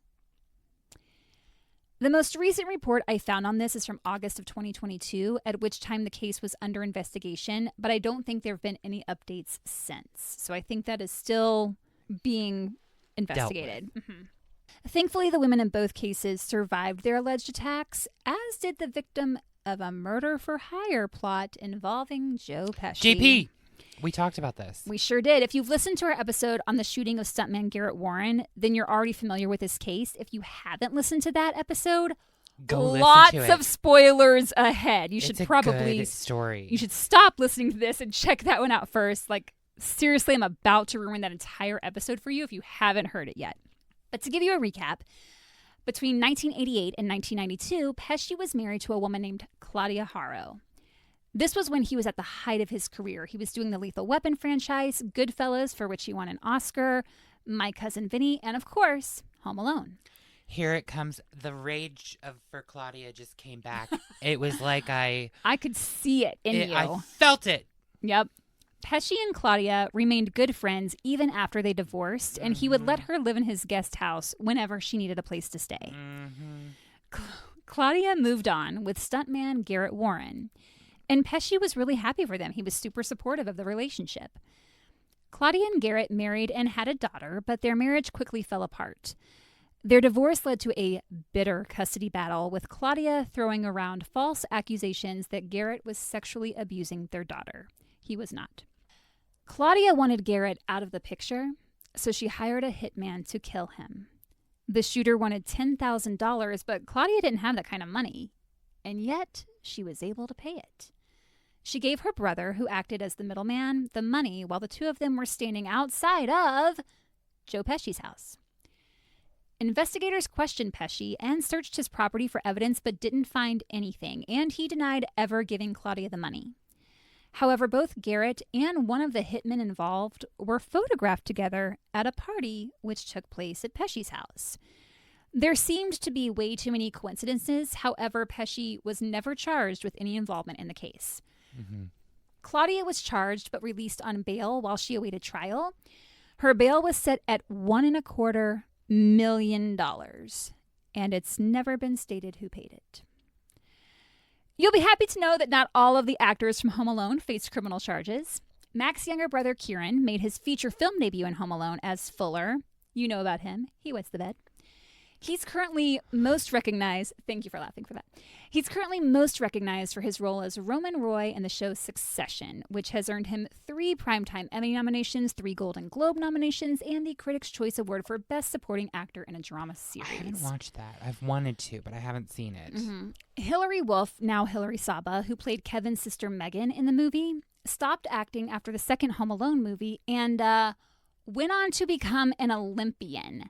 Speaker 3: The most recent report I found on this is from August of 2022, at which time the case was under investigation, but I don't think there have been any updates since. So I think that is still being investigated. Mm-hmm. Thankfully, the women in both cases survived their alleged attacks, as did the victim of a murder-for-hire plot involving Joe Pesci.
Speaker 2: JP! We talked about this.
Speaker 3: We sure did. If you've listened to our episode on the shooting of stuntman Garrett Warren, then you're already familiar with this case. If you haven't listened to that episode,
Speaker 2: Go
Speaker 3: lots
Speaker 2: listen to it.
Speaker 3: of spoilers ahead. You
Speaker 2: It's
Speaker 3: should
Speaker 2: a
Speaker 3: probably
Speaker 2: good story.
Speaker 3: You should stop listening to this and check that one out first. Like, seriously, I'm about to ruin that entire episode for you if you haven't heard it yet. But to give you a recap, between 1988 and 1992, Pesci was married to a woman named Claudia Haro. This was when he was at the height of his career. He was doing the Lethal Weapon franchise, Goodfellas, for which he won an Oscar, My Cousin Vinny, and of course, Home Alone.
Speaker 2: Here it comes. The rage for Claudia just came back. It was like I
Speaker 3: could see it in you.
Speaker 2: I felt it.
Speaker 3: Yep. Pesci and Claudia remained good friends even after they divorced, and he would let her live in his guest house whenever she needed a place to stay. Claudia moved on with stuntman Garrett Warren, and Pesci was really happy for them. He was super supportive of the relationship. Claudia and Garrett married and had a daughter, but their marriage quickly fell apart. Their divorce led to a bitter custody battle, with Claudia throwing around false accusations that Garrett was sexually abusing their daughter. He was not. Claudia wanted Garrett out of the picture, so she hired a hitman to kill him. The shooter wanted $10,000, but Claudia didn't have that kind of money, and yet she was able to pay it. She gave her brother, who acted as the middleman, the money while the two of them were standing outside of Joe Pesci's house. Investigators questioned Pesci and searched his property for evidence but didn't find anything, and he denied ever giving Claudia the money. However, both Garrett and one of the hitmen involved were photographed together at a party which took place at Pesci's house. There seemed to be way too many coincidences. However, Pesci was never charged with any involvement in the case. Claudia was charged but released on bail while she awaited trial. Her bail was set at $1.25 million, and it's never been stated who paid it. You'll be happy to know that not all of the actors from Home Alone faced criminal charges. Mac's younger brother, Kieran, made his feature film debut in Home Alone as Fuller. You know about him. He wets the bed. He's currently most recognized... Thank you for laughing for that. He's currently most recognized for his role as Roman Roy in the show Succession, which has earned him 3 Primetime Emmy nominations, 3 Golden Globe nominations, and the Critics' Choice Award for Best Supporting Actor in a Drama Series.
Speaker 2: I haven't watched that. I've wanted to, but I haven't seen it.
Speaker 3: Hilary Wolf, now Hilary Saba, who played Kevin's sister Megan in the movie, stopped acting after the second Home Alone movie and went on to become an Olympian.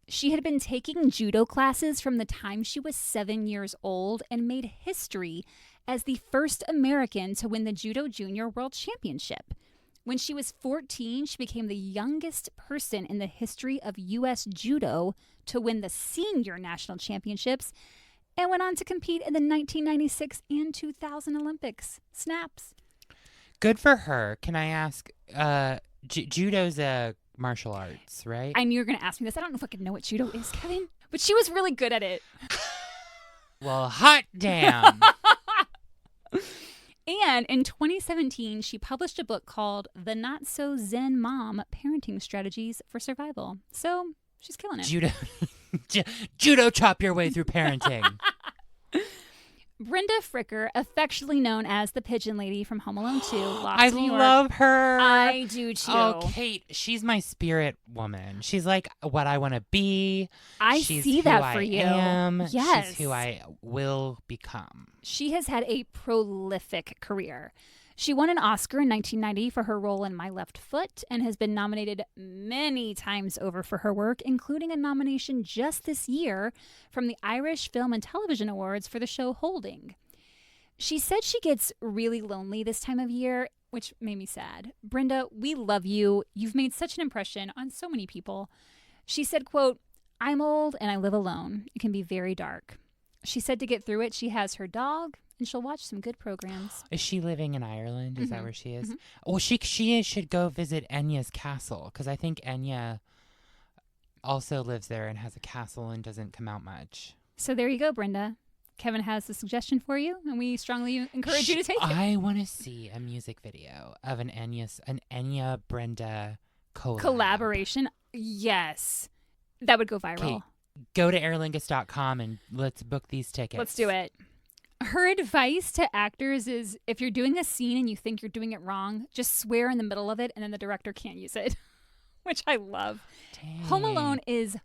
Speaker 3: She had been taking judo classes from the time she was 7 years old and made history as the first American to win the Judo Junior World Championship. When she was 14, she became the youngest person in the history of U.S. Judo to win the Senior National Championships and went on to compete in the 1996 and 2000 Olympics. Snaps.
Speaker 2: Good for her. Can I ask, judo's a martial arts, right?
Speaker 3: I knew you were going to ask me this. I don't know if I could know what judo is, Kevin, but she was really good at it.
Speaker 2: Well, hot damn.
Speaker 3: And in 2017, she published a book called The Not So Zen Mom Parenting Strategies for Survival. So she's killing it.
Speaker 2: Judo chop your way through parenting.
Speaker 3: Brenda Fricker, affectionately known as the Pigeon Lady from Home Alone 2, Lost
Speaker 2: I
Speaker 3: in New York.
Speaker 2: love her.
Speaker 3: I do too.
Speaker 2: Oh, Kate, she's my spirit woman. She's like what I want to be.
Speaker 3: She's see
Speaker 2: who
Speaker 3: that
Speaker 2: I
Speaker 3: for you.
Speaker 2: am.
Speaker 3: Yes.
Speaker 2: She's who I will become.
Speaker 3: She has had a prolific career. She won an Oscar in 1990 for her role in My Left Foot and has been nominated many times over for her work, including a nomination just this year from the Irish Film and Television Awards for the show Holding. She said she gets really lonely this time of year, which made me sad. Brenda, we love you. You've made such an impression on so many people. She said, quote, "I'm old and I live alone. It can be very dark." She said to get through it, she has her dog, and she'll watch some good programs.
Speaker 2: Is she living in Ireland? Is that where she is?
Speaker 3: Mm-hmm.
Speaker 2: Well, she should go visit Enya's castle, because I think Enya also lives there and has a castle and doesn't come out much.
Speaker 3: So there you go, Brenda. Kevin has a suggestion for you, and we strongly encourage you to take it.
Speaker 2: I want to see a music video of an Enya Brenda
Speaker 3: Collaboration. Yes. That would go viral.
Speaker 2: Kate, go to airlingus.com and let's book these tickets.
Speaker 3: Let's do it. Her advice to actors is if you're doing a scene and you think you're doing it wrong, just swear in the middle of it and then the director can't use it, which I love.
Speaker 2: Dang.
Speaker 3: Home Alone is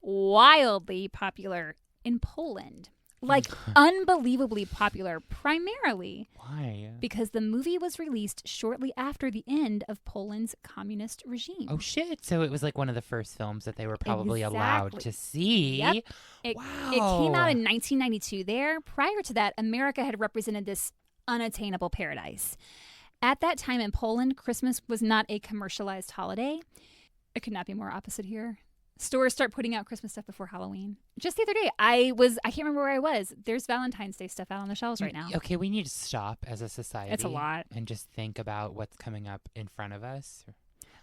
Speaker 3: wildly popular in Poland. Like unbelievably popular, primarily
Speaker 2: Why?
Speaker 3: because the movie was released shortly after the end of Poland's communist regime.
Speaker 2: Oh, shit. So it was like one of the first films that they were probably allowed
Speaker 3: Exactly.
Speaker 2: to see.
Speaker 3: Yep. It came out in 1992 there. Prior to that, America had represented this unattainable paradise. At that time in Poland, Christmas was not a commercialized holiday. It could not be more opposite here. Stores start putting out Christmas stuff before Halloween. Just the other day, I can't remember where I was. There's Valentine's Day stuff out on the shelves right now.
Speaker 2: Okay, we need to stop as a society.
Speaker 3: It's a lot.
Speaker 2: And just think about what's coming up in front of us.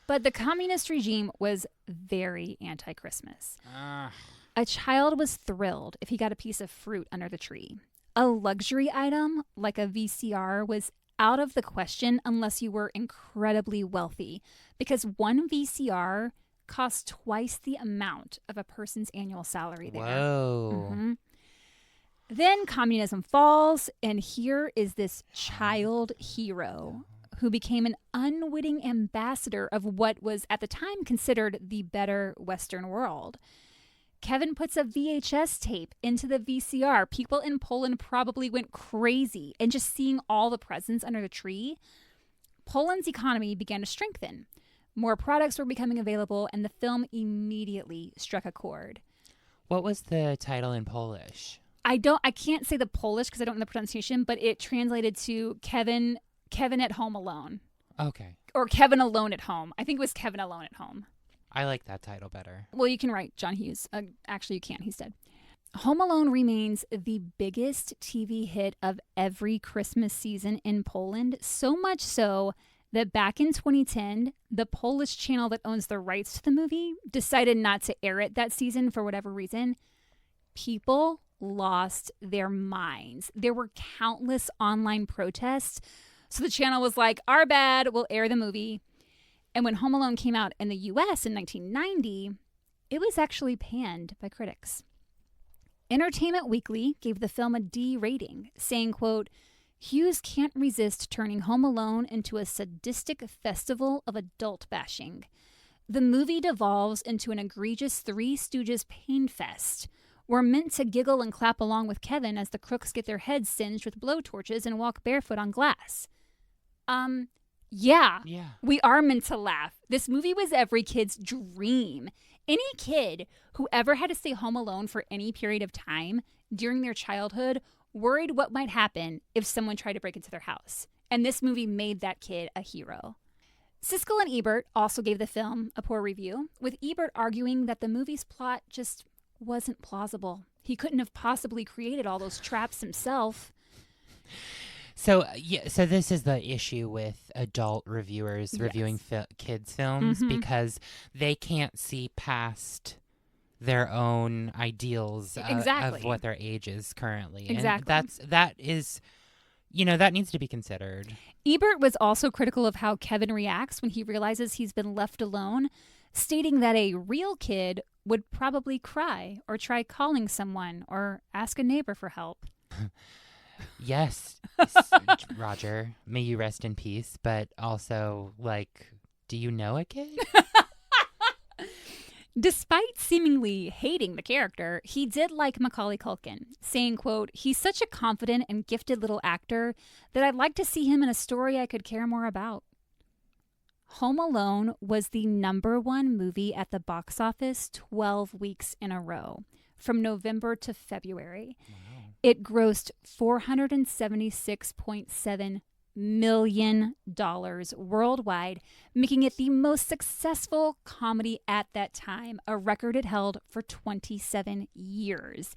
Speaker 3: But the communist regime was very anti-Christmas.
Speaker 2: Ah.
Speaker 3: A child was thrilled if he got a piece of fruit under the tree. A luxury item like a VCR was out of the question unless you were incredibly wealthy, because one VCR cost twice the amount of a person's annual salary there.
Speaker 2: Whoa.
Speaker 3: Mm-hmm. Then communism falls, and here is this child hero who became an unwitting ambassador of what was at the time considered the better Western world. Kevin puts a VHS tape into the VCR. People in Poland probably went crazy, and just seeing all the presents under the tree, Poland's economy began to strengthen. More products were becoming available, and the film immediately struck a chord.
Speaker 2: What was the title in Polish?
Speaker 3: I can't say the Polish because I don't know the pronunciation, but it translated to Kevin at Home Alone.
Speaker 2: Okay.
Speaker 3: Or Kevin Alone at Home. I think it was Kevin Alone at Home.
Speaker 2: I like that title better.
Speaker 3: Well, you can write John Hughes. Actually, you can't. He's dead. Home Alone remains the biggest TV hit of every Christmas season in Poland, so much so that back in 2010, the Polish channel that owns the rights to the movie decided not to air it that season for whatever reason. People lost their minds. There were countless online protests. So the channel was like, our bad, we'll air the movie. And when Home Alone came out in the US in 1990, it was actually panned by critics. Entertainment Weekly gave the film a D rating, saying, quote, Hughes can't resist turning Home Alone into a sadistic festival of adult bashing. The movie devolves into an egregious Three Stooges pain fest. We're meant to giggle and clap along with Kevin as the crooks get their heads singed with blowtorches and walk barefoot on glass. Yeah, we are meant to laugh. This movie was every kid's dream. Any kid who ever had to stay home alone for any period of time during their childhood worried what might happen if someone tried to break into their house. And this movie made that kid a hero. Siskel and Ebert also gave the film a poor review, with Ebert arguing that the movie's plot just wasn't plausible. He couldn't have possibly created all those traps himself.
Speaker 2: So so this is the issue with adult reviewers reviewing kids films because they can't see past their own ideals of what their age is currently.
Speaker 3: Exactly.
Speaker 2: And that is, that needs to be considered.
Speaker 3: Ebert was also critical of how Kevin reacts when he realizes he's been left alone, stating that a real kid would probably cry or try calling someone or ask a neighbor for help.
Speaker 2: Yes, Roger, may you rest in peace. But also, do you know a kid?
Speaker 3: Despite seemingly hating the character, he did like Macaulay Culkin, saying, quote, "He's such a confident and gifted little actor that I'd like to see him in a story I could care more about." Home Alone was the #1 movie at the box office 12 weeks in a row, from November to February.
Speaker 2: Wow.
Speaker 3: It grossed $476.7 million worldwide, making it the most successful comedy at that time, a record it held for 27 years.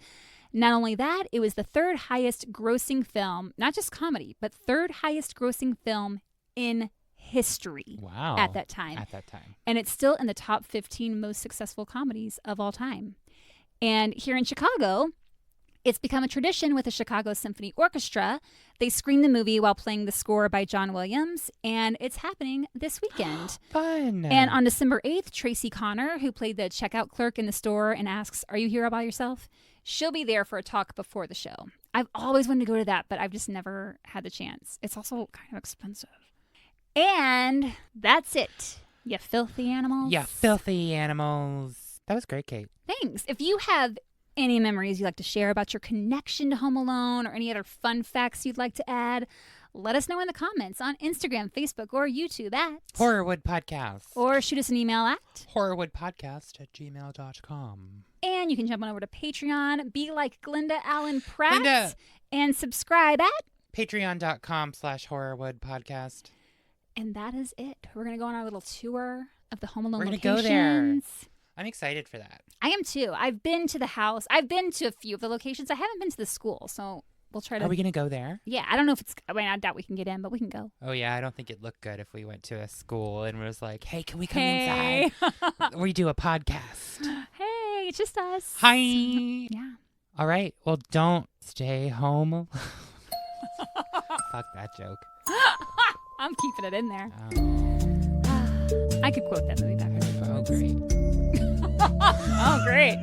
Speaker 3: Not only that, it was the third highest grossing film, not just comedy, but third highest grossing film in history.
Speaker 2: Wow.
Speaker 3: At that time. And it's still in the top 15 most successful comedies of all time. And here in Chicago, it's become a tradition with the Chicago Symphony Orchestra. They screen the movie while playing the score by John Williams, and it's happening this weekend.
Speaker 2: Fun.
Speaker 3: And on December 8th, Tracy Connor, who played the checkout clerk in the store and asks, "Are you here all by yourself?" She'll be there for a talk before the show. I've always wanted to go to that, but I've just never had the chance. It's also kind of expensive. And that's it. You filthy animals.
Speaker 2: Yeah, filthy animals. That was great, Kate.
Speaker 3: Thanks. If you have any memories you'd like to share about your connection to Home Alone or any other fun facts you'd like to add, let us know in the comments on Instagram, Facebook, or YouTube at
Speaker 2: Horrorwood Podcast.
Speaker 3: Or shoot us an email at
Speaker 2: horrorwoodpodcast@gmail.com.
Speaker 3: And you can jump on over to Patreon, be like Glinda Allen Pratt, and subscribe at
Speaker 2: patreon.com/horrorwoodpodcast.
Speaker 3: And that is it. We're going to go on our little tour of the Home Alone
Speaker 2: We're
Speaker 3: locations.
Speaker 2: Go there. I'm excited for that.
Speaker 3: I am too. I've been to the house. I've been to a few of the locations. I haven't been to the school, so we'll try to.
Speaker 2: Are we going to go there?
Speaker 3: Yeah, I don't know if it's. I doubt we can get in, but we can go.
Speaker 2: Oh, yeah. I don't think it'd look good if we went to a school and was like, hey, can we come inside? We do a podcast.
Speaker 3: Hey, it's just us.
Speaker 2: Hi.
Speaker 3: Yeah.
Speaker 2: All right. Well, don't stay home. Fuck that joke.
Speaker 3: I'm keeping it in there.
Speaker 2: Oh.
Speaker 3: I could quote that movie back.
Speaker 2: Oh, great.
Speaker 3: Oh, great.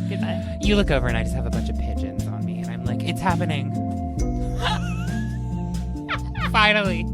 Speaker 3: Goodbye.
Speaker 2: You look over and I just have a bunch of pigeons on me, and I'm like, it's happening. Finally.